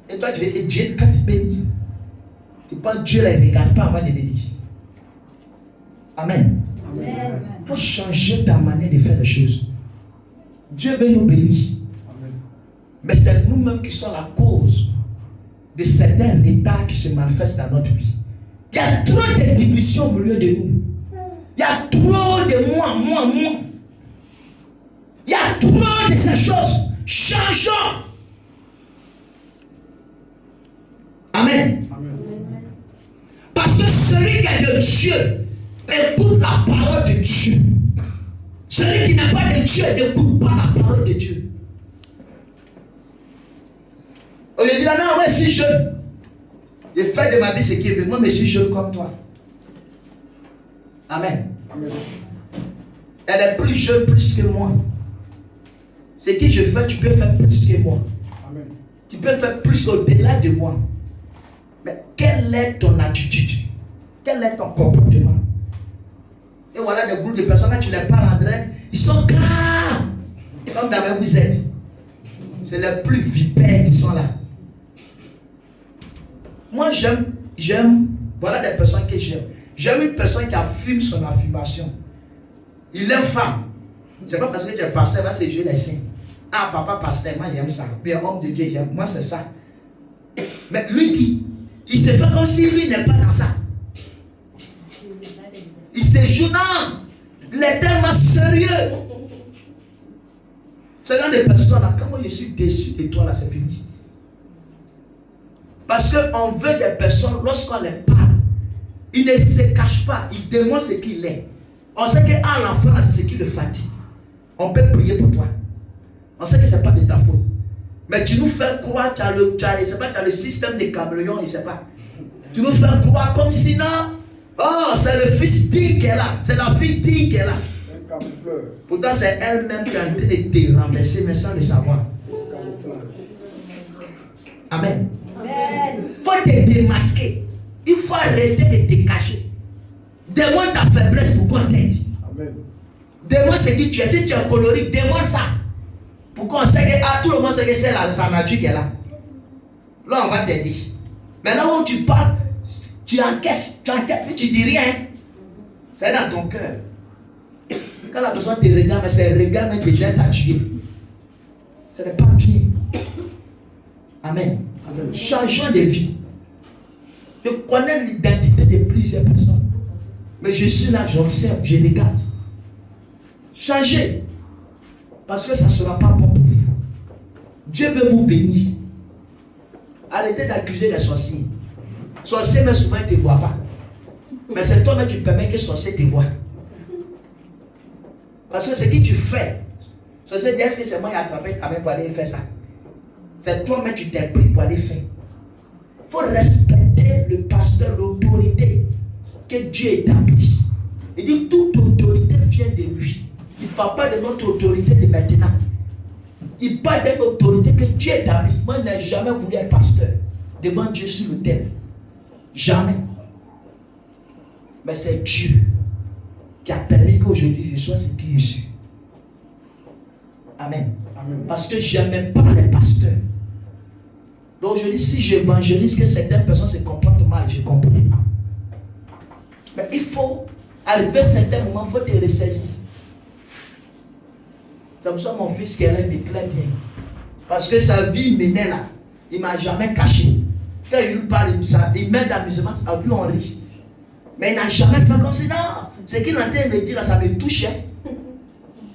Et toi, tu dis que Dieu, quand tu bénis, tu penses que Dieu ne les regarde pas avant de le dire. Amen. Il faut changer ta manière de faire les choses. Dieu veut nous bénir. Amen. Mais c'est nous-mêmes qui sommes la cause de certains retards qui se manifestent dans notre vie. Il y a trop de divisions au milieu de nous. Il y a trop de moi. Il y a trop de ces choses. Changeons. Amen. Amen. Parce que celui qui est de Dieu écoute la parole de Dieu. Celui qui n'est pas de Dieu n'écoute pas la parole de Dieu. Je dis, non, ouais, je suis jeune. Je fais de ma vie ce qui est venu. Moi, mais je suis jeune comme toi. Amen. Amen. Elle est plus jeune, plus que moi. Ce que je fais, tu peux faire plus que moi. Amen. Tu peux faire plus au-delà de moi. Mais quelle est ton attitude? Quel est ton comportement? Et voilà des groupes de personnes, quand tu les parles en direct, ils sont calmes. Comme d'abord vous êtes. C'est les plus vipères qui sont là. Moi, j'aime, voilà des personnes que j'aime. J'aime une personne qui affirme son affirmation. Il est femme. C'est pas parce que tu es pasteur, va se jouer les seins. Ah, papa pasteur, moi j'aime ça. Puis homme de Dieu, j'aime. Moi, c'est ça. Mais lui, il se fait comme si lui n'est pas dans ça. Il se joue, non. Il est tellement sérieux. Ce genre de personnes-là, quand moi je suis déçu de toi, là, c'est fini. Parce qu'on veut des personnes, lorsqu'on les parle, ils ne se cachent pas, ils démontrent ce qu'il est. On sait qu'à l'enfant, c'est ce qui le fatigue. On peut prier pour toi. On sait que ce n'est pas de ta faute. Mais tu nous fais croire, tu as le système des caméléons, il ne sait pas. Tu nous fais croire comme si non. Oh, c'est le fils digne qu'elle a. C'est la fille digne qu'elle a. Pourtant, c'est elle-même qui est en train de te renverser, mais sans le savoir. Amen. Il faut te démasquer. Il faut arrêter de te cacher. Demande ta faiblesse pour qu'on t'aide. Demande ce que tu es. Si tu es colorique, demande ça. Pour qu'on sait que tout le monde sait que c'est sa nature qui est là. Là, on va t'aider. Maintenant où tu parles, tu encaisses, puis tu dis rien. C'est dans ton cœur. Quand la personne te regarde, mais c'est le regard même déjà t'a tué. Ce n'est pas bien. Amen. Amen. Changeons de vie. Je connais l'identité de plusieurs personnes. Mais je suis là, j'observe, je regarde. Changez. Parce que ça ne sera pas bon pour vous. Dieu veut vous bénir. Arrêtez d'accuser les sorciers. Sorcier, mais souvent, ils ne te voient pas. Mais c'est toi, mais tu permets que les sorciers te voient. Parce que ce que tu fais, sorcier dit, est-ce que c'est moi qui ai attrapé ta main pour aller faire ça? C'est toi, mais tu t'es pris pour aller faire. Il faut respecter le pasteur, l'autorité que Dieu établit. Il dit, toute autorité vient de lui. Il ne parle pas de notre autorité de maintenant. Il parle d'une autorité que Dieu établit. Moi, je n'ai jamais voulu être pasteur devant Dieu sur le terre. Jamais. Mais c'est Dieu qui a permis qu'aujourd'hui je sois ce qui je suis. Amen. Amen. Parce que je n'aime pas les pasteurs. Donc je dis, si j'évangélise que certaines personnes se comportent mal, je comprends. Mais il faut, arriver à certains moments, il faut te ressaisir. C'est pour ça mon fils qui est là, il me plaît bien. Parce que sa vie menait là. Il ne m'a jamais caché. Quand il lui parle, il met d'amusement, à lui on rit. Mais il n'a jamais fait comme ça. Non, ce qu'il est en train de me dire là, ça me touchait.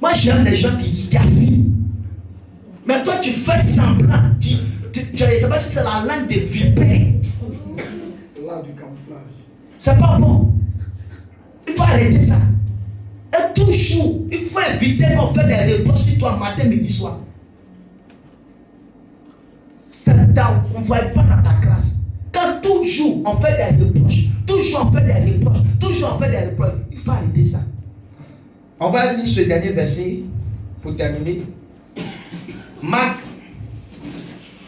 Moi j'aime les gens qui affirment. Mais toi tu fais semblant. Je ne sais pas si c'est la langue de vipère. C'est pas bon. Il faut arrêter ça. Et toujours, il faut éviter qu'on fait des réponses sur toi matin, midi, soir. On ne voit pas dans ta classe. Quand toujours on fait des reproches, toujours on fait des reproches, toujours on fait des reproches, il faut arrêter ça. On va lire ce dernier verset pour terminer. Marc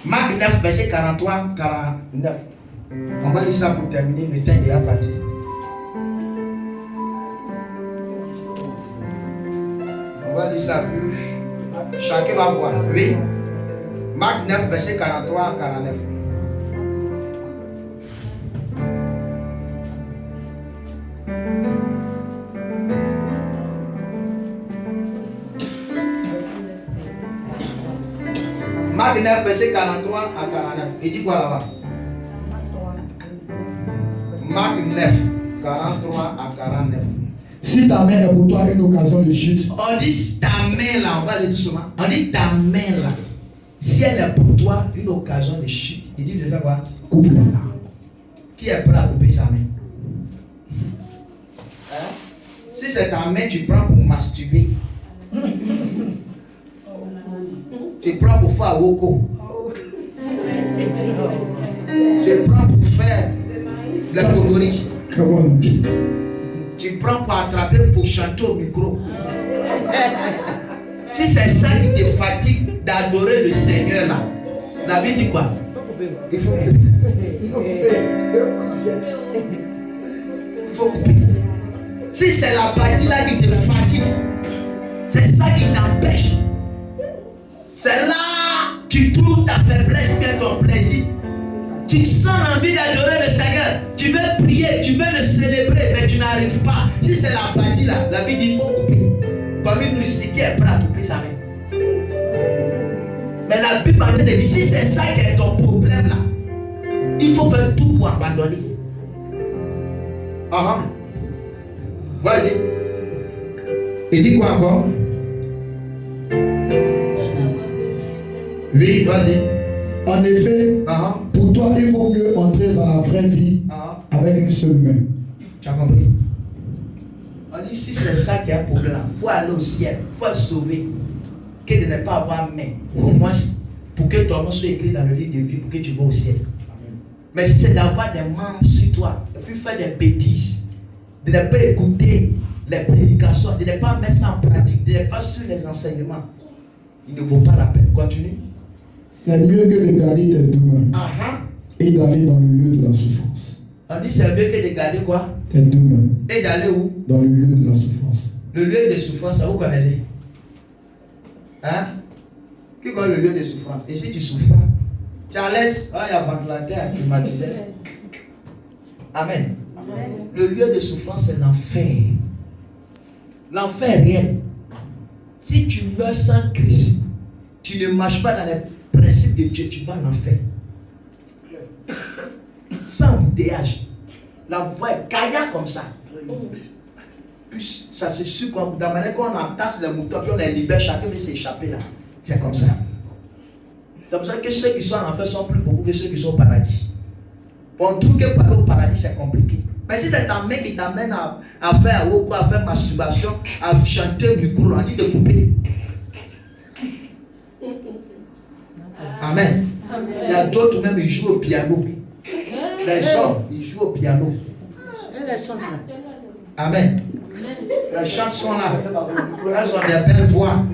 9, verset 43, 49. On va lire ça pour terminer, le temps est déjà parti. On va lire ça plus. Chacun va voir. Oui. Marc 9, verset 43 49. Marc 9, verset 43 à 49. Il dit quoi là-bas? Marc 9, 43 à 49. Si ta main est pour toi une occasion de chute. On dit ta main là, on va aller doucement. On dit ta main là. Si elle est pour toi une occasion de chute, il dit de faire quoi? Coupe-la. Qui est prêt à couper sa main? Hein? Si c'est ta main, tu prends pour masturber. Tu prends pour faire woko. Tu prends pour faire de la colorie. Tu prends pour attraper, pour chanter au micro. Si c'est ça qui te fatigue d'adorer le Seigneur là, la Bible dit quoi? Il faut couper. Il faut couper. Si c'est la partie là qui te fatigue, c'est ça qui t'empêche. C'est là que tu trouves ta faiblesse bien ton plaisir. Tu sens l'envie d'adorer le Seigneur. Tu veux prier, tu veux le célébrer, mais tu n'arrives pas. Si c'est la partie là, la Bible dit il faut couper. Parmi nous ici, qui est prêt à couper sa main? Mais la Bible parle de dire, si c'est ça qui est ton problème là, il faut faire tout pour abandonner. Vas-y. Il dit quoi encore? Oui, vas-y. En effet, pour toi, il vaut mieux entrer dans la vraie vie avec une seule main. Tu as compris? On dit, si c'est ça qui est un problème, il faut aller au ciel, il faut être sauvé, que de ne pas avoir main, au moins pour que ton nom soit écrit dans le livre de vie, pour que tu vas au ciel. Mais si c'est d'avoir des membres sur toi, et puis faire des bêtises, de ne pas écouter les prédications, de ne pas mettre ça en pratique, de ne pas suivre les enseignements, il ne vaut pas la peine. Continue. C'est mieux que de garder tes demeures et d'aller dans le lieu de la souffrance. On dit c'est mieux que de garder quoi? Tes demeures. Et d'aller où? Dans le lieu de la souffrance. Le lieu de souffrance, ça vous connaissez? Hein? Qui connaît le lieu de souffrance? Et si tu souffres, tu es à l'aise? Il y a ventilateur climatisé. Amen. Amen. Le lieu de souffrance, c'est l'enfer. L'enfer réel. Si tu meurs sans Christ, tu ne marches pas dans les principes de Dieu, tu vas en enfer. Sans embouteillage. La voie est gaillard comme ça. Puis ça se suit comme dans la manière qu'on entasse les moutons, puis on les libère, chacun veut s'échapper là. C'est comme ça. C'est pour ça que ceux qui sont en enfer sont plus beaucoup que ceux qui sont au paradis. On trouve que parler au paradis c'est compliqué. Mais si c'est un mec qui t'amène à faire ou quoi, à faire masturbation, à chanter au micro, on dit de couper. Amen. Il y a d'autres même, ils jouent au piano. Les hommes, ils jouent au piano. Amen. Les chants sont là. Elles ont des belles voix.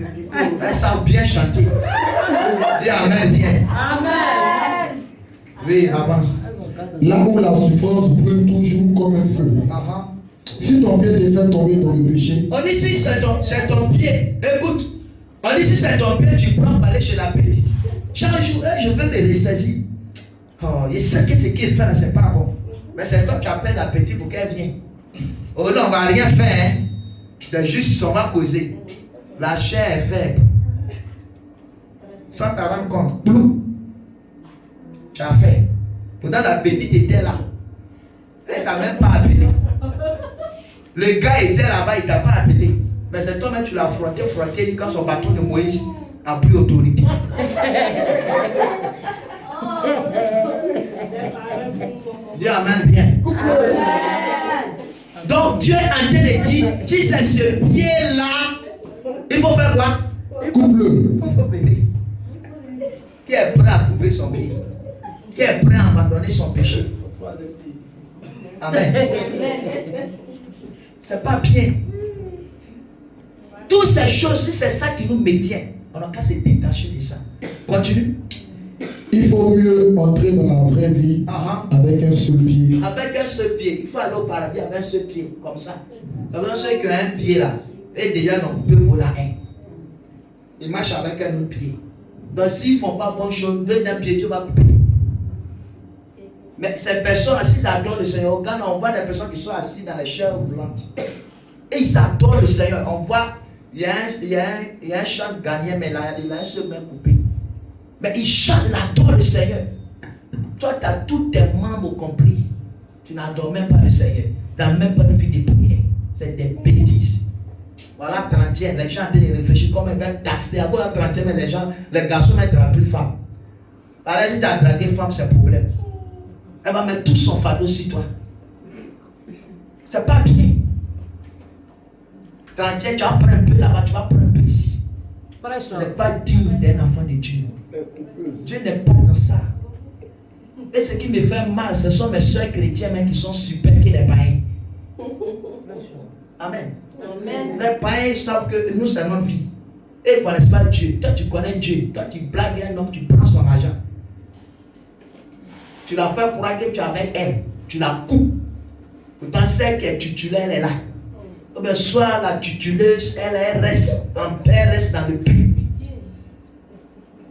Elles savent bien chanter. Dis Amen bien. Amen. Oui, avance. Là où la souffrance brûle toujours comme un feu. Si ton pied te fait tomber dans le péché. On dit si c'est ton pied. Écoute. On dit si c'est ton pied, tu prends pour aller chez la petite. Chaque jour, je veux me ressaisir. Oh, je sais que ce qu'il fait là, c'est pas bon. Mais c'est toi qui appelles la petite pour qu'elle vienne. Oh là, on va rien faire. Hein. C'est juste on va causer. La chair est faible. Sans t'en rendre compte. Blou. Tu as fait. Pourtant la petite était là. Elle t'a même pas appelé. Le gars était là-bas, il t'a pas appelé. Mais c'est toi-même tu l'as frotté quand son bâton de Moïse a pris autorité. Dieu amène bien. Donc Dieu est en train de dire, si c'est ce pied-là, il faut faire quoi? Coupe-le. Il faut couper. Qui est prêt à couper son pied? Qui est prêt à abandonner son péché? Amen. C'est pas bien. Toutes ces choses, si c'est ça qui nous maintient, on n'a qu'à se détacher de ça. Continue. Il faut mieux entrer dans la vraie vie avec un seul pied. Avec un seul pied. Il faut aller au paradis avec un seul pied, comme ça. Ça veut dire ceux qui ont un pied là, et déjà n'ont coupé pour la haine. Ils marchent avec un autre pied. Donc s'ils ne font pas bonne chose, deuxième pied, tu vas couper. Mais ces personnes assises adorent le Seigneur. Quand on voit des personnes qui sont assises dans les chairs roulantes, et ils adorent le Seigneur. On voit, il y a un chant gagnant, mais là, il a un seul main coupé. Mais ils chantent, ils adorent le Seigneur. Toi, tu as tous tes membres compris. Tu n'adores même pas le Seigneur. Tu n'as même pas une vie de prière. C'est des bêtises. Voilà, 30e, les gens ont de réfléchir comme ils veulent taxer. À quoi 30e, les garçons mettent draguer les femmes. Alors, si tu as dragué femme, c'est un problème. Elle va mettre tout son fardeau sur toi. C'est pas bien. 30e, tu vas prendre un peu là-bas, tu vas prendre un peu ici. Ce n'est pas digne d'un enfant de Dieu. Dieu n'est pas dans ça. Et ce qui me fait mal, ce sont mes soeurs chrétiennes qui sont super que les païens. Amen. Amen. Les païens savent que nous, c'est notre vie. Et ils ne connaissent pas Dieu. Toi, tu connais Dieu. Toi, tu blagues un homme, tu prends son argent. Tu la fais croire que tu es avec elle. Tu la coupes. Pourtant, celle qui est titulaire, elle est là. Ou bien, soit la tituleuse, elle reste en paix, elle reste dans le pays.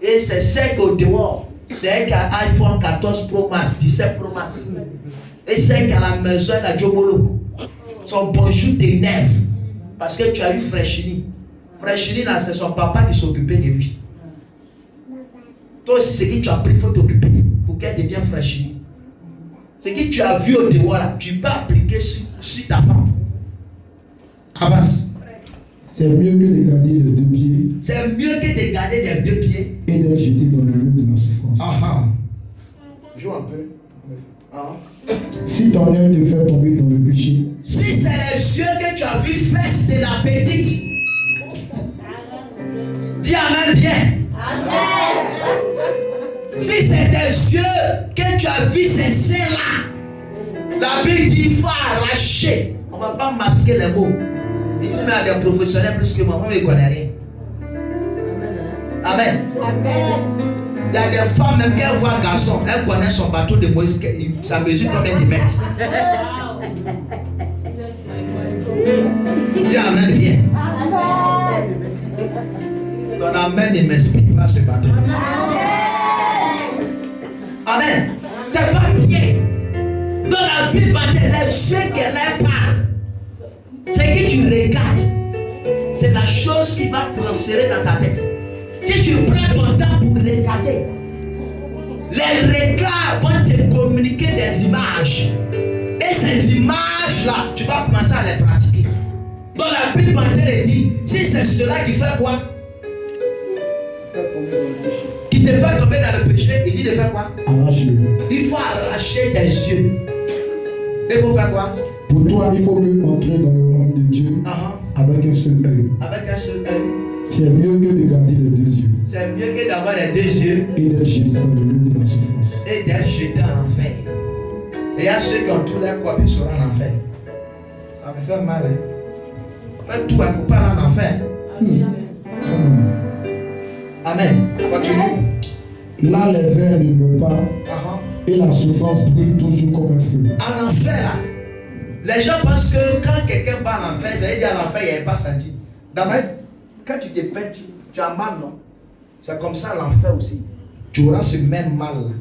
Et c'est celle qui est au dehors. C'est elle qui a iPhone 14 Pro Max, 17 Pro Max. Et celle qui a la maison, elle a Jomolo. Son bonjour t'énerve. Parce que tu as eu Freshini. Freshini, là, c'est son papa qui s'occupait de lui. Toi aussi, c'est que tu as pris, il faut t'occuper pour qu'elle devienne Freshini. Ce que tu as vu au dehors, là, tu peux appliquer sur ta femme. Avance. C'est mieux que de garder les deux pieds. C'est mieux que de garder les deux pieds. Et de les jeter dans le lieu de la souffrance. Joue un peu. Si ton œil te fait tomber dans le péché, Si c'est les yeux que tu as vu fesses de la petite, dis amen bien. Amen. Si c'est tes yeux que tu as vu ces seins-là, la Bible dit il faut arracher. On ne va pas masquer les mots. Ici, il y a des professionnels plus que moi, on ne connaît rien. Amen. Amen. Il y a des femmes, même qu'elles voient un garçon, elles connaissent son bateau de Moïse, ça mesure combien de mètres. Dis amen bien. Amen. Ton amen ne m'explique pas ce matin. Amen. C'est pas bien. Dans la Bible, les yeux qu'elle parle, ce que tu regardes, c'est la chose qui va transférer dans ta tête. Si tu prends ton temps pour regarder, les regards vont te communiquer des images. Et ces images-là, tu vas commencer à les pratiquer. Dans la Bible, elle dit, si c'est cela qui fait quoi? Qui te fait tomber dans le péché, il dit de faire quoi? Arrache-le. Il faut arracher tes yeux. Il faut faire quoi? Pour toi, il faut mieux entrer dans le royaume de Dieu avec un seul œil. Avec un seul œil. C'est mieux que de garder les deux yeux. C'est mieux que d'avoir les deux yeux. Et d'être jeté dans le lieu de la souffrance. Et d'être jeté en enfer. Et il y a ceux qui ont tous leurs corps qui seront en enfer. Ça me fait mal. Hein? Faites tout, il ne faut pas aller en enfer. Amen. Continue. Là, les vers ne meurent pas. Et la souffrance brûle toujours comme un feu. En enfer, là, les gens pensent que quand quelqu'un va en enfer, ça veut dire à l'enfer, il n'y avait pas senti. D'abord, quand tu te peins, tu as mal, non? C'est comme ça à l'enfer aussi. Tu auras ce même mal là.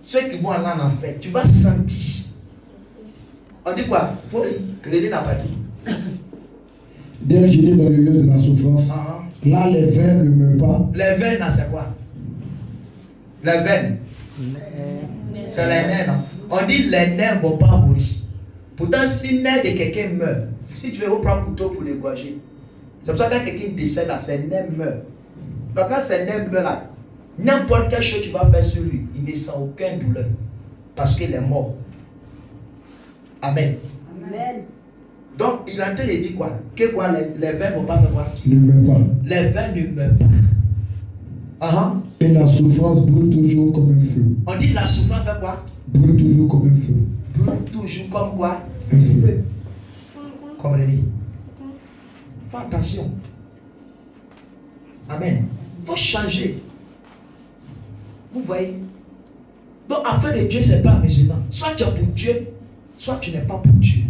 Ceux qui vont aller en enfer, tu vas sentir. On dit quoi? Folie, que l'aider n'a pas dit. D'être jeté dans le lieu de la souffrance. Là, les veines ne meurent pas. Les veines, c'est quoi? Les veines. C'est les nerfs, non? On dit les nerfs ne vont pas mourir. Pourtant, si le nerf de quelqu'un meurt, si tu veux prendre un couteau pour l'égorger, c'est pour ça que quand quelqu'un décède là, ses nerfs meurent. Donc quand ses nerfs meurent là, n'importe quelle chose tu vas faire sur lui, il ne sent aucune douleur. Parce qu'il est mort. Amen. Amen. Donc il est en train de dire quoi? Que quoi? Les veines ne vont pas faire quoi? Ne meurent pas. Les veines ne meurent pas. Et la souffrance brûle toujours comme un feu. On dit la souffrance fait quoi? Brûle toujours comme un feu. Brûle toujours comme quoi? Un feu. Comme on dit. Fais attention. Amen. Il faut changer. Vous voyez? Donc, afin de Dieu, ce n'est pas musulman. Soit tu es pour Dieu, soit tu n'es pas pour Dieu.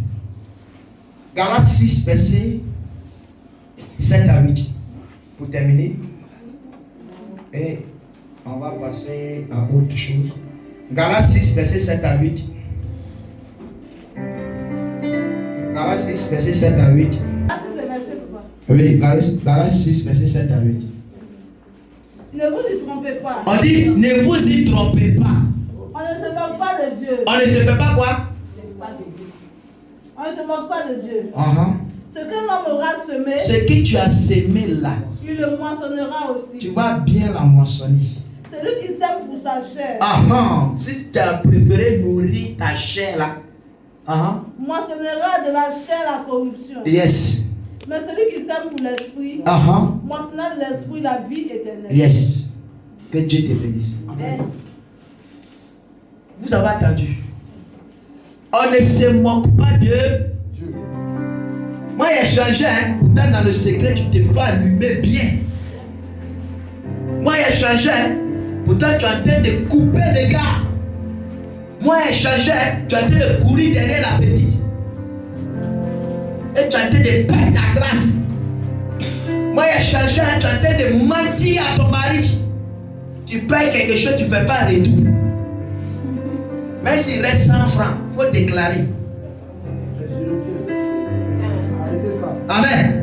Galates 6, verset 5 à 8. Pour terminer. Et on va passer à autre chose. Galates 6, verset 7 à 8. Galates 6, verset 7 à 8. Oui, Galates 6, verset 7 à 8. Ne vous y trompez pas. On dit, ne vous y trompez pas. On ne se moque pas de Dieu. On ne se fait pas quoi? On ne se moque pas de Dieu. Ce que l'homme aura semé, ce que tu as semé là, il le moissonnera aussi. Tu vas bien la moissonner. Celui qui sème pour sa chair, si tu as préféré nourrir ta chair là, moissonnera de la chair la corruption. Yes. Mais celui qui sème pour l'esprit, moissonnera de l'esprit la vie éternelle. Yes. Que Dieu te bénisse. Amen. Vous avez entendu? On ne se moque pas de Dieu. Moi, j'ai changé, pourtant dans le secret, tu te fais allumer bien. Moi, j'ai changé, pourtant tu es en train de couper les gars. Moi, j'ai changé, tu es en train de courir derrière la petite. Et tu es en train de perdre ta grâce. Moi, j'ai changé, tu es en train de mentir à ton mari. Tu payes quelque chose, tu ne fais pas un retour. Même s'il reste 100 francs, il faut déclarer. Amen.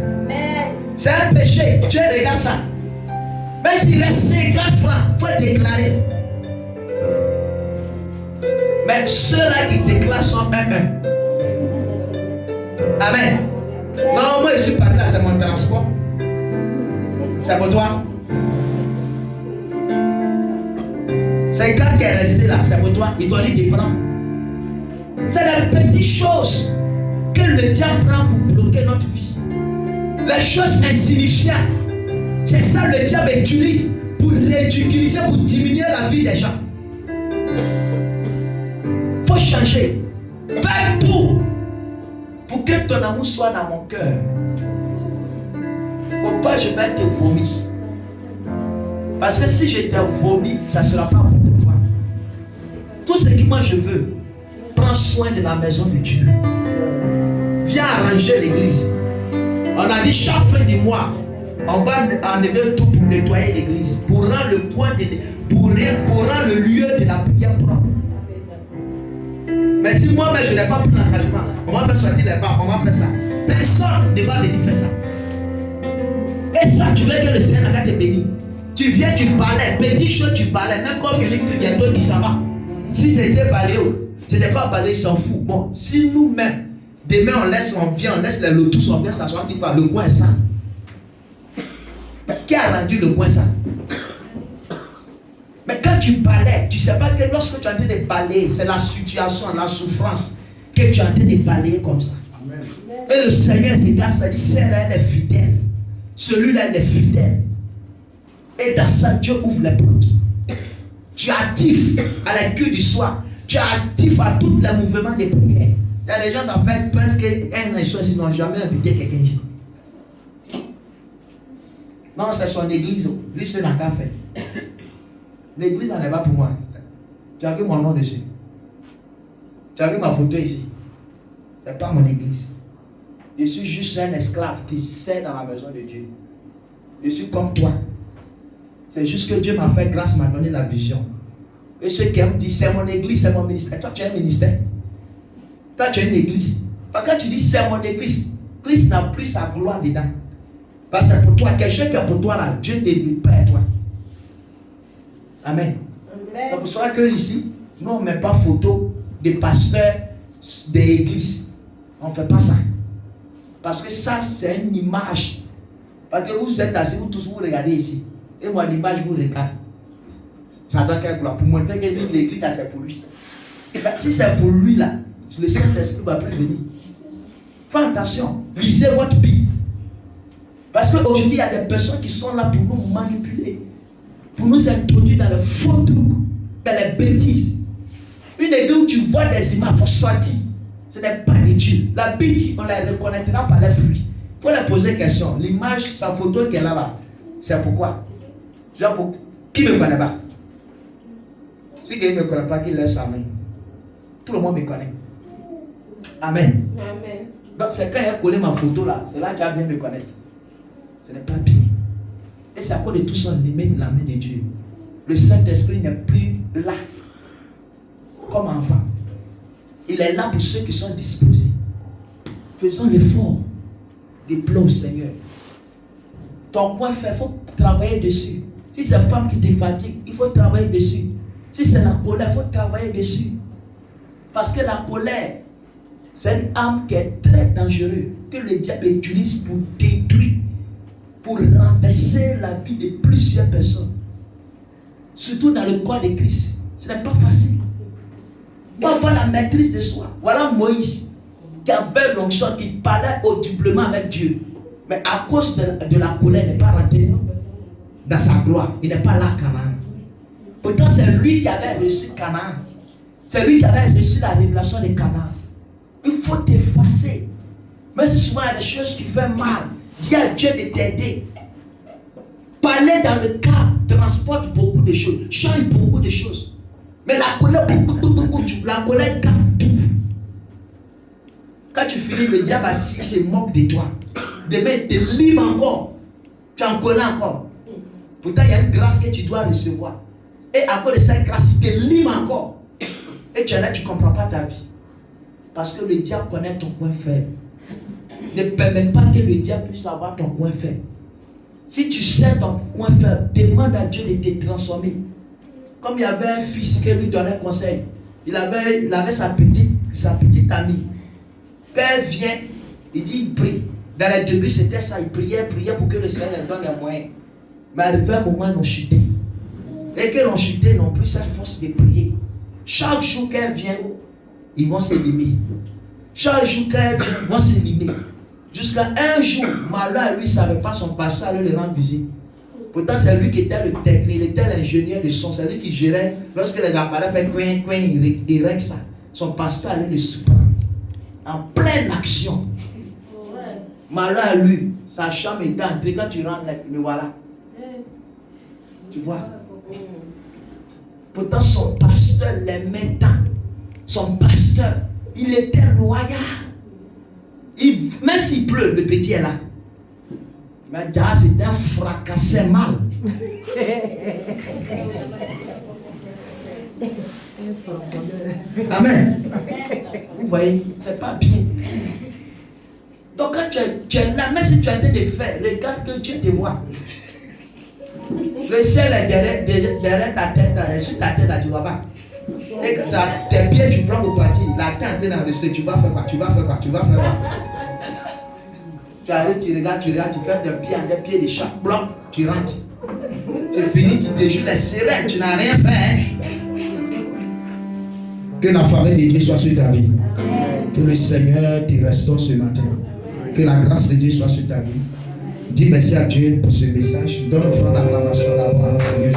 C'est un péché. Dieu regarde ça. Même s'il reste 50 francs, il faut déclarer. Mais ceux-là qui déclarent sont un. Amen. Non, moi je suis pas là, c'est mon transport. C'est pour toi. C'est quand tu es resté là, c'est pour toi. Il doit lui prendre. C'est les petites choses que le diable prend pour bloquer notre vie. Les choses insignifiantes. C'est ça le diable utilise pour ridiculiser, pour diminuer la vie des gens. Il faut changer. Fais tout pour que ton amour soit dans mon cœur. Il ne faut pas que je vais te vomir. Parce que si je te vomis, ça ne sera pas bon pour toi. Tout ce que moi je veux, prends soin de la maison de Dieu. Viens arranger l'église. On a dit chaque fin du mois, on va enlever tout pour nettoyer l'église, pour rendre le point pour rendre le lieu de la prière propre. Mais si moi-même je n'ai pas pris l'engagement, on va faire sortir les bas, on va faire ça. Personne ne va venir faire ça. Et ça, tu veux que le Seigneur n'a qu'à te bénir. Tu viens, tu balais, petit chose, tu balais. Même quand Philippe bientôt dit ça va. Si c'était balayé, ce n'est pas balayé, s'en fout. Bon, si nous-mêmes, demain on vient, on laisse les lotus, on vient s'asseoir, on dit quoi, le coin est sale. Qui a rendu le coin sale? Mais quand tu balais, tu ne sais pas que lorsque tu es en train de balayer, c'est la situation, la souffrance que tu es en train de balayer comme ça. Amen. Et le Seigneur regarde ça, dit, celle-là, elle est fidèle. Celui-là, elle est fidèle. Et dans ça, Dieu ouvre les portes. Tu es actif à la queue du soir. Tu es actif à tous les mouvements de prière. Il y a des gens, ça fait presque un an, ils n'ont jamais invité quelqu'un ici. Non, c'est son église. Lui, c'est n'a qu'à faire. L'église n'en est pas pour moi. Tu as vu mon nom dessus. Tu as vu ma photo ici. Ce n'est pas mon église. Je suis juste un esclave qui sert dans la maison de Dieu. Je suis comme toi. C'est juste que Dieu m'a fait grâce, m'a donné la vision. Et ceux qui me disent, c'est mon église, c'est mon ministère. Toi, tu as un ministère. Toi, tu as une église. Parce que quand tu dis, c'est mon église, Christ n'a plus sa gloire dedans. Parce que pour toi, quelque qui est pour toi là, Dieu ne lui pas à toi. Amen. C'est pour ça que ici, nous, on ne met pas photo des pasteurs des églises. On ne fait pas ça. Parce que ça, c'est une image. Parce que vous êtes assis, vous tous vous regardez ici. Et moi, l'image vous regarde. Ça doit être gloire. Pour montrer que l'église, c'est pour lui. Et bien, si c'est pour lui là, le Saint-Esprit va plus venir. Faites attention. Lisez votre Bible. Parce qu'aujourd'hui, il y a des personnes qui sont là pour nous manipuler. Pour nous introduire dans le faux truc, dans les bêtises. Une église où tu vois des images, il faut sortir. Ce n'est pas de Dieu. La Bible dit, on les reconnaîtra par les fruits. Il faut leur poser une question. L'image, sa photo qu'elle a là, c'est pourquoi? Genre, pour... qui ne me connaît pas? Si quelqu'un ne me connaît pas, qu'il laisse sa main. Tout le monde me connaît. Amen. Amen. Donc, c'est quand il a collé ma photo là, c'est là qu'il a bien me connaître. Ce n'est pas bien. Et c'est à cause de tout ça, on limite la main de Dieu. Le Saint-Esprit n'est plus là comme enfant. Il est là pour ceux qui sont disposés. Faisons l'effort de plaire au Seigneur. Ton point fait, il faut travailler dessus. Si c'est femme qui te fatigue, il faut travailler dessus. Si c'est la colère, il faut travailler dessus. Parce que la colère, c'est une âme qui est très dangereuse, que le diable utilise pour détruire, pour renverser la vie de plusieurs personnes. Surtout dans le corps de Christ. Ce n'est pas facile. Il faut avoir la maîtrise de soi. Voilà Moïse, qui avait l'onction, qui parlait audiblement avec Dieu. Mais à cause de la colère, il n'est pas rentré dans sa gloire. Il n'est pas là à Canaan. Pourtant, c'est lui qui avait reçu Canaan. C'est lui qui avait reçu la révélation de Canaan. Il faut t'effacer. Mais c'est souvent des choses qui font mal. Dis à Dieu de t'aider. Parler dans le cas transporte beaucoup de choses, change beaucoup de choses. Mais la colère, la colère capte tout. Quand tu finis, le diable assis se moque de toi. Demain, il te livre encore. Tu es en colère encore. Pourtant, il y a une grâce que tu dois recevoir. Et à cause de cette grâce, il te livre encore. Et tu es là, tu ne comprends pas ta vie. Parce que le diable connaît ton point faible. Ne permets pas que le diable puisse avoir ton point faible. Si tu sais ton point faible, demande à Dieu de te transformer. Comme il y avait un fils qui lui donnait conseil. Il avait sa petite amie. Quand elle vient, il dit, il prie. Dans les débuts, c'était ça. Il priait pour que le Seigneur lui donne les moyens. Mais arrivé un moment, ils ont chuté. Et qu'ils ont chuté, ils n'ont plus cette force de prier. Chaque jour qu'elle vient, ils vont s'éliminer. Chaque jour, quand elle vient, s'éliminer. Jusqu'à un jour, malheur, lui, ne savait pas son pasteur allait le rendre visite. Pourtant, c'est lui qui était le technicien, il était l'ingénieur de son, c'est lui qui gérait. Lorsque les appareils faisaient coin, il règle ça. Son pasteur allait le surprendre. En pleine action. Malheur à lui, sa chambre est entrée. Quand tu rentres, le voilà. Tu vois? Pourtant, son pasteur l'aimait tant. Son pasteur, il était loyal. Même s'il pleut, le petit est là. Mais Jazz était un fracassé mal. Amen. Vous voyez, c'est pas bien. Donc quand tu es là, même si tu es en train de faire, regarde que Dieu te voit. Le ciel est derrière ta tête, sur ta tête, là, tu ne vois pas. Et quand tes pieds, tu prends au parti, la tête est enregistrée, tu vas faire quoi, tu vas faire quoi, tu vas faire quoi. Tu arrives, tu regardes, tu fais tes pieds en des pieds de chaque bloc, tu rentres. Tu finis, tu te joues les sirènes, tu n'as rien fait. Hein? Que la faveur de Dieu soit sur ta vie. Que le Seigneur te restaure ce matin. Que la grâce de Dieu soit sur ta vie. Dis merci à Dieu pour ce message. Donne offrande d'acclamation d'abord à notre Seigneur.